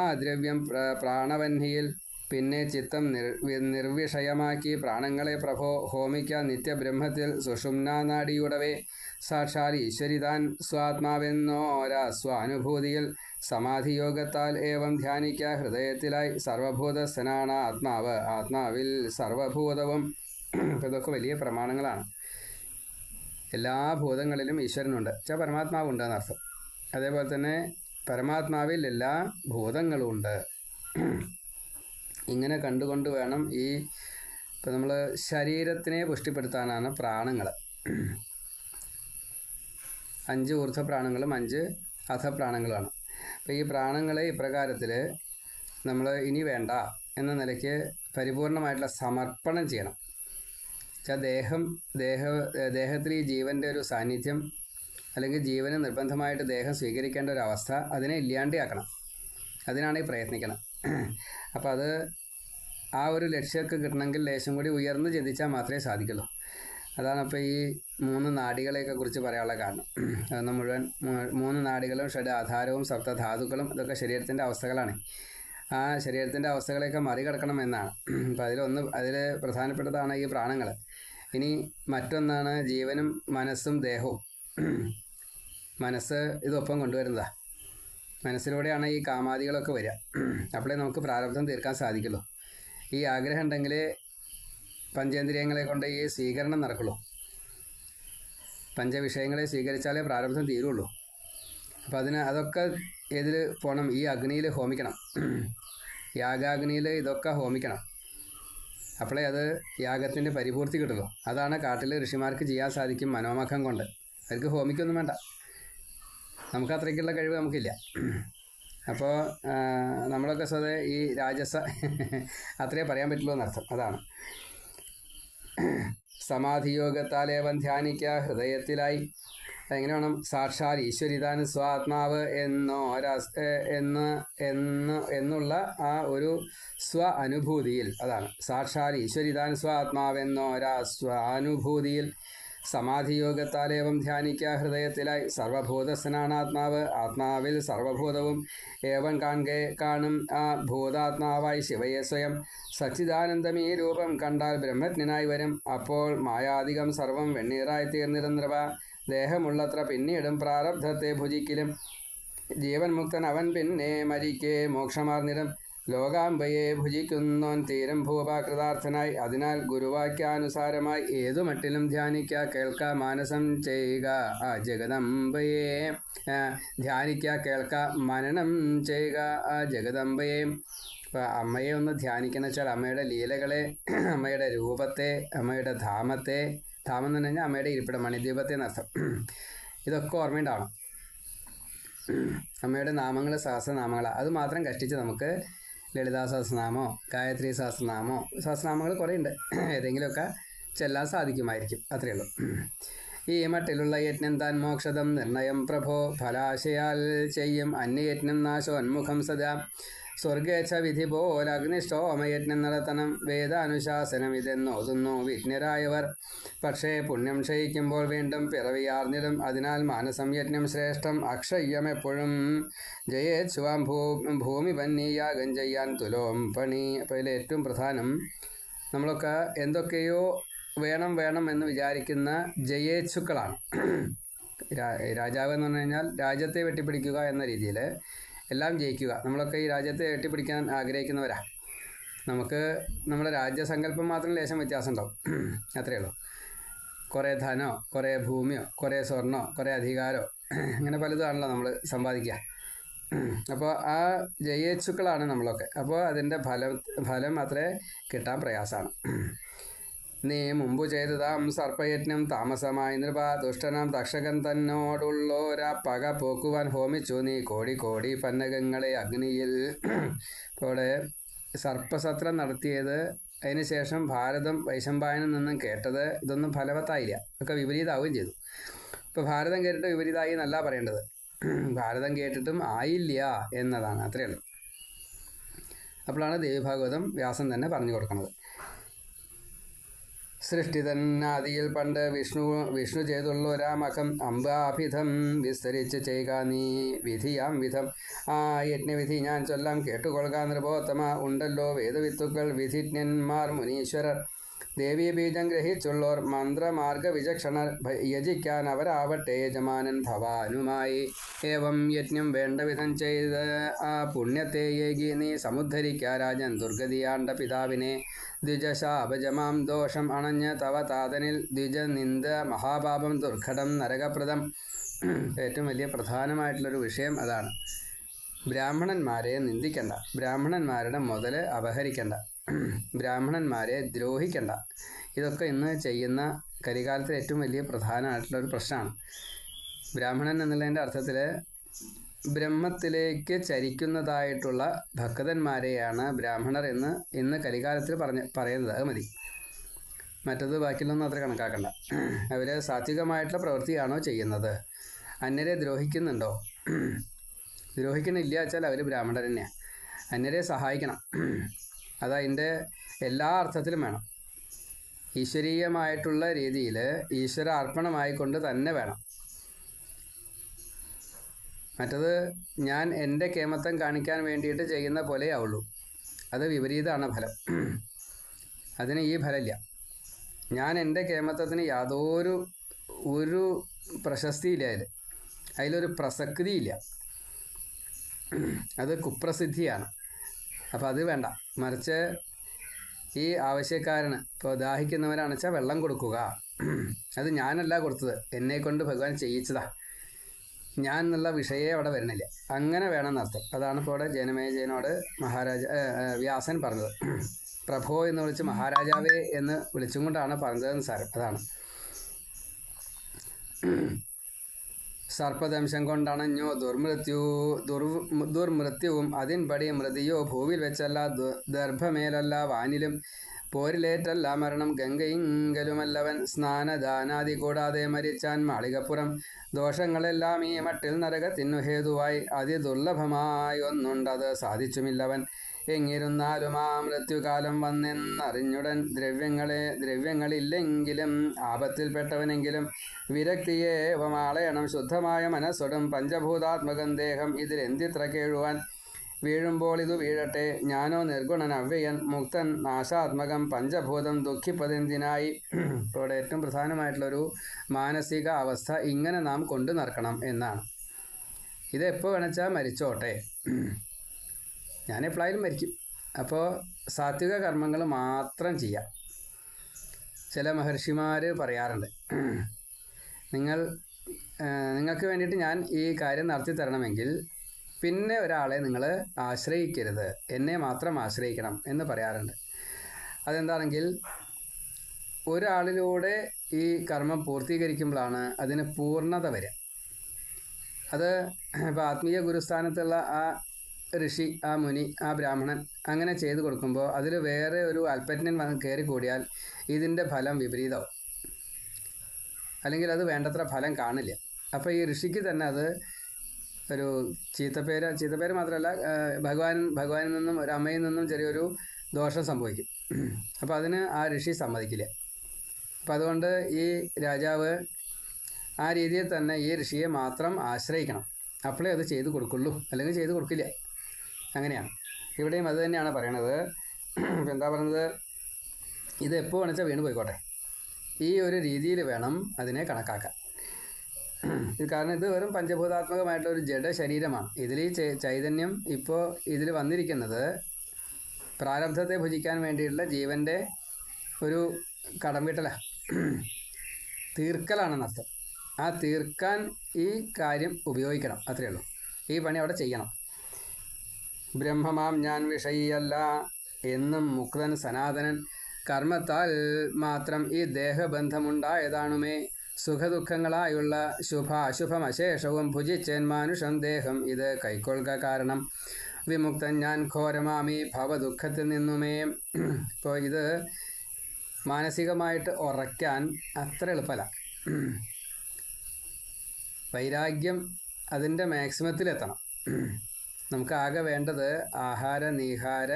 ആ ദ്രവ്യം പ്രാണവന്ഹിയിൽ പിന്നെ ചിത്തം നിർവിഷയമാക്കി പ്രാണങ്ങളെ പ്രഭോ ഹോമിക്ക നിത്യബ്രഹ്മത്തിൽ സുഷുമ്നാനാടിയുടവേ സാക്ഷാൽ ഈശ്വരിതാൻ സ്വാത്മാവെന്നോരാ സ്വാനുഭൂതിയിൽ സമാധിയോഗത്താൽ ഏവം ധ്യാനിക്ക ഹൃദയത്തിലായി സർവഭൂതസ്ഥനാണ് ആത്മാവ്, ആത്മാവിൽ സർവഭൂതവും. ഇതൊക്കെ വലിയ പ്രമാണങ്ങളാണ്. എല്ലാ ഭൂതങ്ങളിലും ഈശ്വരനുണ്ട്, പരമാത്മാവുണ്ട് എന്നർത്ഥം. അതേപോലെ തന്നെ പരമാത്മാവിൽ എല്ലാ ഭൂതങ്ങളും ഉണ്ട്. ഇങ്ങനെ കണ്ടുകൊണ്ട് വേണം ഇപ്പം നമ്മൾ ശരീരത്തിനെ പുഷ്ടിപ്പെടുത്താനാണ് പ്രാണങ്ങൾ. 5 ഊർധ്വപ്രാണങ്ങളും 5 അധപ്രാണങ്ങളുമാണ്. അപ്പോൾ ഈ പ്രാണങ്ങളെ ഇപ്രകാരത്തിൽ നമ്മൾ ഇനി വേണ്ട എന്ന നിലയ്ക്ക് പരിപൂർണമായിട്ടുള്ള സമർപ്പണം ചെയ്യണം. ദേഹത്തിൽ ഈ ജീവൻ്റെ ഒരു സാന്നിധ്യം അല്ലെങ്കിൽ ജീവന് നിർബന്ധമായിട്ട് ദേഹം സ്വീകരിക്കേണ്ട ഒരു അവസ്ഥ അതിനെ ഇല്ലാണ്ടാക്കണം. അതിനാണ് ഈ പ്രയത്നിക്കണം. അപ്പോൾ അത് ആ ഒരു ലക്ഷ്യമൊക്കെ കിട്ടണമെങ്കിൽ ലേശം കൂടി ഉയർന്ന് ചിന്തിച്ചാൽ മാത്രമേ സാധിക്കുള്ളൂ. അതാണ് ഇപ്പോൾ ഈ 3 നാഡികളെയൊക്കെ കുറിച്ച് പറയാനുള്ള കാരണം. അതൊന്ന് മുഴുവൻ 3 നാഡികളും ഷഡ് ആധാരവും സപ്തധാതുക്കളും ഇതൊക്കെ ശരീരത്തിൻ്റെ അവസ്ഥകളാണ്. ആ ശരീരത്തിൻ്റെ അവസ്ഥകളെയൊക്കെ മറികടക്കണം എന്നാണ്. അപ്പോൾ അതിൽ പ്രധാനപ്പെട്ടതാണ് ഈ പ്രാണങ്ങൾ. ഇനി മറ്റൊന്നാണ് ജീവനും മനസ്സും ദേഹവും. മനസ്സ് ഇതൊപ്പം കൊണ്ടുവരുന്നതാണ്. മനസ്സിലൂടെയാണ് ഈ കാമാദികളൊക്കെ വരിക. അപ്പോഴേ നമുക്ക് പ്രാരബ്ധം തീർക്കാൻ സാധിക്കുള്ളൂ. ഈ ആഗ്രഹം ഉണ്ടെങ്കിൽ പഞ്ചേന്ദ്രിയങ്ങളെ കൊണ്ട് ഈ സ്വീകരണം നടക്കുള്ളൂ. പഞ്ചവിഷയങ്ങളെ സ്വീകരിച്ചാലേ പ്രാരബ്ധം തീരുള്ളൂ. അപ്പോൾ അതൊക്കെ ഏതിൽ പോകണം? ഈ അഗ്നിയിൽ ഹോമിക്കണം. യാഗാഗ്നിയിൽ ഇതൊക്കെ ഹോമിക്കണം. അപ്പോഴേ അത് യാഗത്തിൻ്റെ പരിപൂർത്തി കിട്ടുള്ളൂ. അതാണ് കാട്ടിൽ ഋഷിമാർക്ക് ചെയ്യാൻ സാധിക്കും മനോമഖം കൊണ്ട്. അവർക്ക് ഹോമിക്കൊന്നും വേണ്ട. നമുക്ക് അത്രയ്ക്കുള്ള കഴിവ് നമുക്കില്ല. അപ്പോൾ നമ്മളൊക്കെ സ്വതേ ഈ രാജസ അത്രേ പറയാൻ പറ്റുള്ളൂ എന്നർത്ഥം. അതാണ് സമാധിയോഗത്താലേവൻ ധ്യാനിക്കുക ഹൃദയത്തിലായി. എങ്ങനെ വേണം? സാക്ഷാൽ ഈശ്വരിതാൻ സ്വാത്മാവ് എന്നുള്ള ആ ഒരു സ്വ അനുഭൂതിയിൽ, അതാണ് സാക്ഷാൽ ഈശ്വരിതാൻ സ്വാത്മാവെന്നോരാ സ്വാനുഭൂതിയിൽ സമാധിയോഗത്താലേവം ധ്യാനിക്ക ഹൃദയത്തിലായി സർവഭൂതസ്ഥനാണ് ആത്മാവ്, ആത്മാവിൽ സർവഭൂതവും. ഏവം കാണും ആ ഭൂതാത്മാവായി ശിവയെ സ്വയം സച്ചിദാനന്ദമീ രൂപം കണ്ടാൽ ബ്രഹ്മജ്ഞനായി വരും. അപ്പോൾ മായാധികം സർവം വെണ്ണീറായി തീർന്നിരുന്നവ ദേഹമുള്ളത്ര പിന്നീടും പ്രാരബ്ധത്തെ ഭുജിക്കലും ജീവൻ മുക്തൻ അവൻ പിന്നെ മരിക്കേ മോക്ഷമാർന്നിടും. ലോകാംബയെ ഭുജിക്കുന്നോൻ തീരം ഭൂപാകൃതാർത്ഥനായി. അതിനാൽ ഗുരുവാക്യാനുസാരമായി ഏതു മട്ടിലും ധ്യാനിക്ക കേൾക്ക മാനസം ചെയ്യുക ആ ജഗദംബയെ. ധ്യാനിക്ക കേൾക്ക മനനം ചെയ്യുക ആ ജഗദംബയെ. ഇപ്പോൾ അമ്മയെ ഒന്ന് ധ്യാനിക്കുന്ന വെച്ചാൽ അമ്മയുടെ ലീലകളെ, അമ്മയുടെ രൂപത്തെ, അമ്മയുടെ ധാമത്തെ, ധാമം എന്ന് പറഞ്ഞാൽ അമ്മയുടെ ഇരിപ്പിടം, മണിദ്വീപത്തെ എന്നർത്ഥം. ഇതൊക്കെ ഓർമ്മയുണ്ടാവണം. അമ്മയുടെ നാമങ്ങൾ സഹസ്രനാമങ്ങളാണ്. അത് മാത്രം കഷ്ടിച്ച് നമുക്ക് ലളിതാ സഹസ്രനാമോ ഗായത്രി സഹസ്രനാമങ്ങൾ കുറേ ഉണ്ട്, ഏതെങ്കിലുമൊക്കെ ചെല്ലാൻ സാധിക്കുമായിരിക്കും. അത്രയേ ഉള്ളൂ. ഈ മട്ടിലുള്ള യജ്ഞം താൻ മോക്ഷതം നിർണയം പ്രഭോ ഫലാശയാൽ ചെയ്യും അന്യയജ്ഞം നാശോന്മുഖം സദാ. സ്വർഗേച്ഛ വിധി പോലെ അഗ്നിഷ്ടോമയജ്ഞം നടത്തണം വേദാനുശാസനം ഇതെന്നോതുന്നു വിജ്ഞരായവർ. പക്ഷേ പുണ്യം ക്ഷയിക്കുമ്പോൾ വീണ്ടും പിറവിയാർന്നിടും. അതിനാൽ മാനസംയജ്ഞം ശ്രേഷ്ഠം അക്ഷയ്യം എപ്പോഴും. ജയേച്ഛുവാം ഭൂമി പന്നീയാഗം ചെയ്യാൻ തുലോം പണി. അപ്പോൾ ഇതിൽ ഏറ്റവും പ്രധാനം നമ്മളൊക്കെ എന്തൊക്കെയോ വേണം എന്ന് വിചാരിക്കുന്ന ജയേച്ഛുക്കളാണ്. രാജാവ് എന്ന് പറഞ്ഞു കഴിഞ്ഞാൽ രാജ്യത്തെ വെട്ടിപ്പിടിക്കുക എന്ന രീതിയിൽ എല്ലാം ജയിക്കുക. നമ്മളൊക്കെ ഈ രാജ്യത്തെ വെട്ടിപ്പിടിക്കാൻ ആഗ്രഹിക്കുന്നവരാണ്. നമുക്ക് നമ്മുടെ രാജ്യസങ്കല്പം മാത്രം ലേശം വ്യത്യാസം ഉണ്ടാവും, അത്രയേ ഉള്ളൂ. കുറേ ധനമോ കുറേ ഭൂമിയോ കുറേ സ്വർണ്ണമോ കുറേ അധികാരമോ അങ്ങനെ പലതുമാണല്ലോ നമ്മൾ സമ്പാദിക്കുക. അപ്പോൾ ആ ജയേച്ഛുക്കളാണ് നമ്മളൊക്കെ. അപ്പോൾ അതിൻ്റെ ഫലം അത്രേ കിട്ടാൻ പ്രയാസമാണ്. നീ മുമ്പു ചെയ്തതാം സർപ്പയജ്ഞം താമസമായി നൃപ ദുഷ്ടനാം തക്ഷകൻ തന്നോടുള്ളോരാ പക പോക്കുവാൻ ഹോമിച്ചു നീ കോടി പന്നകങ്ങളെ അഗ്നിയിൽ. ഇവിടെ സർപ്പസത്രം നടത്തിയത്, അതിനുശേഷം ഭാരതം വൈശമ്പായനിൽ നിന്നും കേട്ടത്, ഇതൊന്നും ഫലവത്തായില്ല, ഒക്കെ വിപരീതമാവുകയും ചെയ്തു. ഇപ്പോൾ ഭാരതം കേട്ടിട്ട് വിപരീതമായി എന്നല്ല പറയേണ്ടത്, ഭാരതം കേട്ടിട്ടും ആയില്ല എന്നതാണ്, അത്രയേ ഉള്ളൂ. അപ്പോഴാണ് ദേവീഭാഗവതം വ്യാസൻ തന്നെ പറഞ്ഞു കൊടുക്കുന്നത്. സൃഷ്ടിതന്നാദിയിൽ പണ്ട് വിഷ്ണു ചെയ്തുള്ളൊരാമകം അംബാഭിധം വിസ്തരിച്ച് ചെയ്യുക നീ വിധിയാം വിധം. ആ യജ്ഞവിധി ഞാൻ ചൊല്ലാം കേട്ടുകൊള്ളുക നൃപോത്തമ. ഉണ്ടല്ലോ വേദവിത്തുക്കൾ വിധിജ്ഞന്മാർ മുനീശ്വരർ. ദേവീ ബീജം ഗ്രഹിച്ചുള്ളോർ മന്ത്രമാർഗ വിചക്ഷണർ. യജിക്കാൻ അവരാവട്ടെ യജമാനൻ ഭവാനുമായി. ഏവം യജ്ഞം വേണ്ട വിധം ചെയ്ത് ആ പുണ്യത്തെ ഏകി നീ സമുദ്ധരിക്ക രാജൻ ദുർഗതിയാണ്ട പിതാവിനെ. ദ്വിജശാപജമാം ദോഷം അണഞ്ഞ് തവ താതനിൽ ദ്വിജനിന്ദ മഹാപാപം ദുർഘടം നരകപ്രദം. ഏറ്റവും വലിയ പ്രധാനമായിട്ടുള്ളൊരു വിഷയം അതാണ്. ബ്രാഹ്മണന്മാരെ നിന്ദിക്കണ്ട, ബ്രാഹ്മണന്മാരുടെ മുതൽ അപഹരിക്കണ്ട, ബ്രാഹ്മണന്മാരെ ദ്രോഹിക്കണ്ട. ഇതൊക്കെ ഇന്ന് ചെയ്യുന്ന കലികാലത്തിൽ ഏറ്റവും വലിയ പ്രധാനമായിട്ടുള്ളൊരു പ്രശ്നമാണ്. ബ്രാഹ്മണൻ എന്നുള്ളതിൻ്റെ അർത്ഥത്തിൽ ബ്രഹ്മത്തിലേക്ക് ചരിക്കുന്നതായിട്ടുള്ള ഭക്തന്മാരെയാണ് ബ്രാഹ്മണർ എന്ന് ഇന്ന് കലികാലത്തിൽ പറയുന്നത്. അത് മതി, മറ്റത് ബാക്കിയുള്ളൊന്നും അത്ര കണക്കാക്കണ്ട. അവർ സാത്വികമായിട്ടുള്ള പ്രവൃത്തിയാണോ ചെയ്യുന്നത്? അന്യരെ ദ്രോഹിക്കുന്നുണ്ടോ? ദ്രോഹിക്കണില്ല വെച്ചാൽ അവർ ബ്രാഹ്മണർ തന്നെയാണ്. അന്യരെ സഹായിക്കണം, അതതിൻ്റെ എല്ലാ അർത്ഥത്തിലും വേണം. ഈശ്വരീയമായിട്ടുള്ള രീതിയിൽ ഈശ്വര അർപ്പണമായിക്കൊണ്ട് തന്നെ വേണം. മറ്റത് ഞാൻ എൻ്റെ കേമത്തം കാണിക്കാൻ വേണ്ടിയിട്ട് ചെയ്യുന്ന പോലെ ആവുള്ളൂ. അത് വിപരീതമാണ് ഫലം. അതിന് ഈ ഫലമില്ല. ഞാൻ എൻ്റെ കേമത്തത്തിന് ഒരു പ്രശസ്തിയില്ല, അതിലൊരു പ്രസക്തിയില്ല, അത് കുപ്രസിദ്ധിയാണ്. അപ്പോൾ അത് വേണ്ട. മറിച്ച് ഈ ആവശ്യക്കാരന്, ഇപ്പോൾ ദാഹിക്കുന്നവരാണെന്ന് വെച്ചാൽ വെള്ളം കൊടുക്കുക. അത് ഞാനല്ല കൊടുത്തത്, എന്നെക്കൊണ്ട് ഭഗവാൻ ചെയ്യിച്ചതാ, ഞാൻ എന്നുള്ള വിഷയമേ അവിടെ വരുന്നില്ല. അങ്ങനെ വേണമെന്നർത്ഥം. അതാണ് ഇപ്പോൾ ഇവിടെ ജനമേജയനോട് വ്യാസൻ പറഞ്ഞത്. പ്രഭോ എന്ന് വിളിച്ച് മഹാരാജാവേ എന്ന് വിളിച്ചും കൊണ്ടാണ് പറഞ്ഞതെന്ന് സാരം. അതാണ് സർപ്പദംശം കൊണ്ടണഞ്ഞോ ദുർമൃത്യുവും അതിൻപടി മൃതിയോ ഭൂവിൽ വെച്ചല്ല ദർഭമേലല്ല വാനിലും പോരിലേറ്റല്ല മരണം ഗംഗയിങ്കലുമല്ലവൻ സ്നാനദാനാദി കൂടാതെ മരിച്ചാൻ മാളികപ്പുറം. ദോഷങ്ങളെല്ലാം ഈ മട്ടിൽ നരകത്തിനു ഹേതുവായി അതിദുർലഭമായി ഒന്നുണ്ടത് സാധിച്ചുമില്ലവൻ. എങ്ങിരുന്നാലും ആ മൃത്യുകാലം വന്നെന്നറിഞ്ഞുടൻ ദ്രവ്യങ്ങളില്ലെങ്കിലും ആപത്തിൽപ്പെട്ടവനെങ്കിലും വിരക്തിയെ വമാളയണം ശുദ്ധമായ മനസ്സൊടും പഞ്ചഭൂതാത്മകം ദേഹം ഇതിലെന്തിത്ര കേഴുവാൻ. വീഴുമ്പോൾ ഇതു വീഴട്ടെ, ഞാനോ നിർഗുണൻ അവ്യയൻ മുക്തൻ നാശാത്മകം പഞ്ചഭൂതം ദുഃഖിപ്പതെന്തിനായി. ഇവിടെ ഏറ്റവും പ്രധാനമായിട്ടുള്ളൊരു മാനസിക അവസ്ഥ ഇങ്ങനെ നാം കൊണ്ടു നടക്കണം എന്നാണ്. ഇതെപ്പോൾ വേണമെച്ചാൽ മരിച്ചോട്ടെ, ഞാനെപ്പോഴായാലും മരിക്കും. അപ്പോൾ സാത്വിക കർമ്മങ്ങൾ മാത്രം ചെയ്യാം. ചില മഹർഷിമാർ പറയാറുണ്ട്, നിങ്ങൾക്ക് വേണ്ടിയിട്ട് ഞാൻ ഈ കാര്യം നടത്തി തരണമെങ്കിൽ പിന്നെ ഒരാളെ നിങ്ങൾ ആശ്രയിക്കരുത്, എന്നെ മാത്രം ആശ്രയിക്കണം എന്ന് പറയാറുണ്ട്. അതെന്താണെങ്കിൽ ഒരാളിലൂടെ ഈ കർമ്മം പൂർത്തീകരിക്കുമ്പോഴാണ് അതിന് പൂർണ്ണത വരിക. അത് ഇപ്പോൾ ആത്മീയ ഗുരുസ്ഥാനത്തുള്ള ആ ഋഷി, ആ മുനി, ആ ബ്രാഹ്മണൻ അങ്ങനെ ചെയ്തു കൊടുക്കുമ്പോൾ അതിൽ വേറെ ഒരു അല്പജ്ഞൻ കയറി കൂടിയാൽ ഇതിൻ്റെ ഫലം വിപരീതമാവും, അല്ലെങ്കിൽ അത് വേണ്ടത്ര ഫലം കാണില്ല. അപ്പോൾ ഈ ഋഷിക്ക് തന്നെ അത് ഒരു ചീത്തപ്പേര് മാത്രമല്ല, ഭഗവാനിൽ നിന്നും ഒരു അമ്മയിൽ നിന്നും ചെറിയൊരു ദോഷം സംഭവിക്കും. അപ്പോൾ അതിന് ആ ഋഷി സമ്മതിക്കില്ല. അപ്പം അതുകൊണ്ട് ഈ രാജാവ് ആ രീതിയിൽ തന്നെ ഈ ഋഷിയെ മാത്രം ആശ്രയിക്കണം. അപ്പോഴേ അത് ചെയ്തു കൊടുക്കുള്ളൂ, അല്ലെങ്കിൽ ചെയ്തു കൊടുക്കില്ല. അങ്ങനെയാണ് ഇവിടെയും അത് തന്നെയാണ് പറയണത്. എന്താ പറയുന്നത്, ഇത് എപ്പോൾ വേണമെച്ചാൽ വീണ് പോയിക്കോട്ടെ, ഈ ഒരു രീതിയിൽ വേണം അതിനെ കണക്കാക്കാൻ. ഇത് കാരണം ഇത് വെറും പഞ്ചഭൂതാത്മകമായിട്ടുള്ള ഒരു ജഡ ശരീരമാണ്. ഇതിൽ ഈ ചൈതന്യം ഇപ്പോൾ ഇതിൽ വന്നിരിക്കുന്നത് പ്രാരബ്ധത്തെ ഭുജിക്കാൻ വേണ്ടിയിട്ടുള്ള ജീവൻ്റെ ഒരു കടം വീട്ടലാണ്, തീർക്കലാണെന്നർത്ഥം. ആ തീർക്കാൻ ഈ കാര്യം ഉപയോഗിക്കണം, അത്രയേ ഉള്ളൂ. ഈ പണി അവിടെ ചെയ്യണം. ബ്രഹ്മമാം ഞാൻ വിഷയിയല്ല എന്നും മുക്തൻ സനാതനൻ, കർമ്മത്താൽ മാത്രം ഈ ദേഹബന്ധമുണ്ടായതാണുമേ. സുഖദുഃഖങ്ങളായുള്ള ശുഭാശുഭമശേഷവും ഭുജിച്ചേൻ മാനുഷം ദേഹം ഇത് കൈക്കൊള്ളുക കാരണം. വിമുക്തൻ ഞാൻ ഘോരമാമി ഭവദുഃഖത്തിൽ നിന്നുമേ. ഇപ്പോൾ ഇത് മാനസികമായിട്ട് ഉറയ്ക്കാൻ അത്ര എളുപ്പമല്ല. വൈരാഗ്യം അതിൻ്റെ മാക്സിമത്തിലെത്തണം. നമുക്ക് ആകെ വേണ്ടത് ആഹാര, നിഹാര,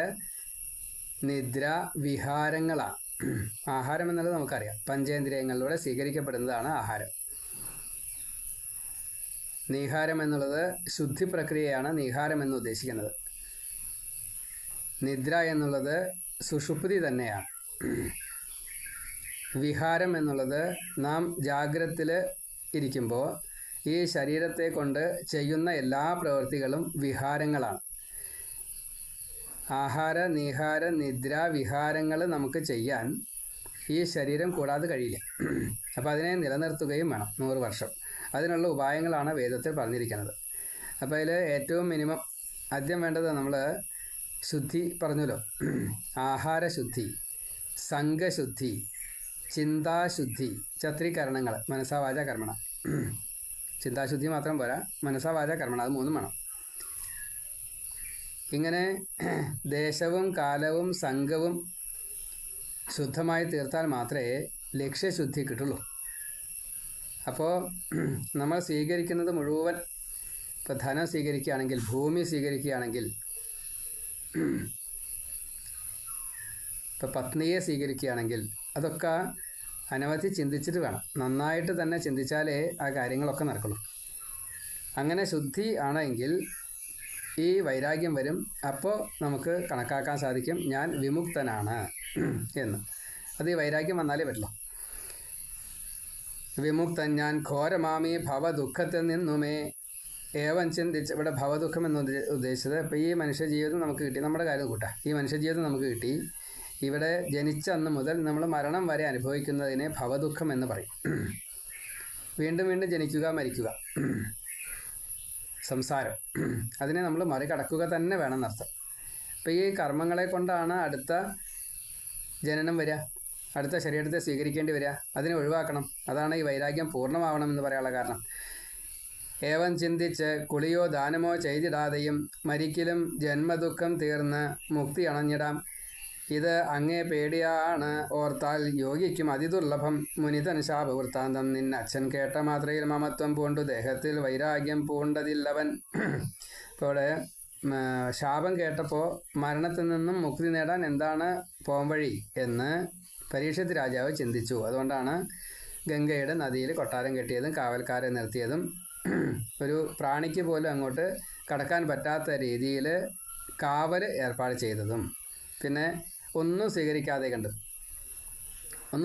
നിദ്ര, വിഹാരങ്ങളാണ്. ആഹാരം എന്നുള്ളത് നമുക്കറിയാം, പഞ്ചേന്ദ്രിയങ്ങളിലൂടെ സ്വീകരിക്കപ്പെടുന്നതാണ് ആഹാരം. നിഹാരം എന്നുള്ളത് ശുദ്ധി പ്രക്രിയയാണ് നിഹാരം എന്ന് ഉദ്ദേശിക്കുന്നത്. നിദ്ര എന്നുള്ളത് സുഷുപ്തി തന്നെയാണ്. വിഹാരം എന്നുള്ളത് നാം ജാഗ്രതയിൽ ഇരിക്കുമ്പോൾ ഈ ശരീരത്തെ കൊണ്ട് ചെയ്യുന്ന എല്ലാ പ്രവൃത്തികളും വിഹാരങ്ങളാണ്. ആഹാര, നിഹാര, നിദ്ര, വിഹാരങ്ങൾ നമുക്ക് ചെയ്യാൻ ഈ ശരീരം കൂടാതെ കഴിയില്ല. അപ്പോൾ അതിനെ നിലനിർത്തുകയും വേണം 100 വർഷം. അതിനുള്ള ഉപായങ്ങളാണ് വേദത്തിൽ പറഞ്ഞിരിക്കുന്നത്. അപ്പോൾ അതിൽ ഏറ്റവും മിനിമം ആദ്യം വേണ്ടത് നമ്മൾ ശുദ്ധി പറഞ്ഞല്ലോ. ആഹാരശുദ്ധി, സംഘശുദ്ധി, ചിന്താശുദ്ധി, ചത്രീകരണങ്ങൾ, മനസാ വാച കർമ്മണ. ചിന്താശുദ്ധി മാത്രം പോരാ, മനസാ വാച കർമ്മണ, അത് 3 വേണം. ഇങ്ങനെ ദേശവും കാലവും സംഘവും ശുദ്ധമായി തീർത്താൽ മാത്രമേ ലക്ഷ്യശുദ്ധി കിട്ടുള്ളൂ. അപ്പോൾ നമ്മൾ സ്വീകരിക്കുന്നത് മുഴുവൻ, ഇപ്പോൾ ധനം സ്വീകരിക്കുകയാണെങ്കിൽ, ഭൂമി സ്വീകരിക്കുകയാണെങ്കിൽ, ഇപ്പോൾ പത്നിയെ സ്വീകരിക്കുകയാണെങ്കിൽ, അതൊക്കെ അനവധി ചിന്തിച്ചിട്ട് വേണം. നന്നായിട്ട് തന്നെ ചിന്തിച്ചാലേ ആ കാര്യങ്ങളൊക്കെ നടക്കുള്ളൂ. അങ്ങനെ ശുദ്ധി ആണെങ്കിൽ ഈ വൈരാഗ്യം വരും. അപ്പോൾ നമുക്ക് കണക്കാക്കാൻ സാധിക്കും ഞാൻ വിമുക്തനാണ് എന്ന്. അത് ഈ വൈരാഗ്യം വന്നാലേ പറ്റുള്ളൂ. വിമുക്തൻ ഞാൻ ഘോരമാമി ഭവദുഃഖത്തിൽ നിന്നുമേ. ഏവൻ ചിന്തിച്ച്, ഇവിടെ ഭവദുഃഖം എന്ന് ഉദ്ദേശിച്ചത് ഇപ്പോൾ ഈ മനുഷ്യജീവിതം നമുക്ക് കിട്ടി, നമ്മുടെ കാര്യം കൂട്ടാം, ഈ മനുഷ്യജീവിതം നമുക്ക് കിട്ടി. ഇവിടെ ജനിച്ച അന്ന് മുതൽ നമ്മൾ മരണം വരെ അനുഭവിക്കുന്നതിനെ ഭവദുഃഖം എന്ന് പറയും. വീണ്ടും വീണ്ടും ജനിക്കുക, മരിക്കുക, സംസാരം, അതിനെ നമ്മൾ മറികടക്കുക തന്നെ വേണം എന്നർത്ഥം. അപ്പോൾ ഈ കർമ്മങ്ങളെ കൊണ്ടാണ് അടുത്ത ജനനം വരിക, അടുത്ത ശരീരത്തെ സ്വീകരിക്കേണ്ടി വരിക. അതിനെ ഒഴിവാക്കണം. അതാണ് ഈ വൈരാഗ്യം പൂർണ്ണമാവണം എന്ന് പറയാനുള്ള കാരണം. ഏവം ചിന്തിച്ച് കുളിയോ ദാനമോ ചെയ്തിടാതെയും മരിക്കലും ജന്മദുഃഖം തീർന്ന് മുക്തി അണഞ്ഞിടാം. ഇത് അങ്ങേ പേടിയാണ് ഓർത്താൽ യോഗിക്കും അതിദുർലഭം. മുനിതൻ ശാപവൃത്താന്തം നിന്ന അച്ഛൻ കേട്ട മാത്രയിൽ മമത്വം പൂണ്ടു ദേഹത്തിൽ വൈരാഗ്യം പൂണ്ടതില്ലവൻ. ഇപ്പോൾ ഇവിടെ ശാപം കേട്ടപ്പോൾ മരണത്തിൽ നിന്നും മുക്തി നേടാൻ എന്താണ് പോംവഴി എന്ന് പരീക്ഷിത് രാജാവ് ചിന്തിച്ചു. അതുകൊണ്ടാണ് ഗംഗയുടെ നദിയിൽ കൊട്ടാരം കെട്ടിയതും കാവൽക്കാരെ നിർത്തിയതും ഒരു പ്രാണിക്ക് പോലും അങ്ങോട്ട് കടക്കാൻ പറ്റാത്ത രീതിയിൽ കാവൽ ഏർപ്പാട് ചെയ്തതും. പിന്നെ ഒന്നും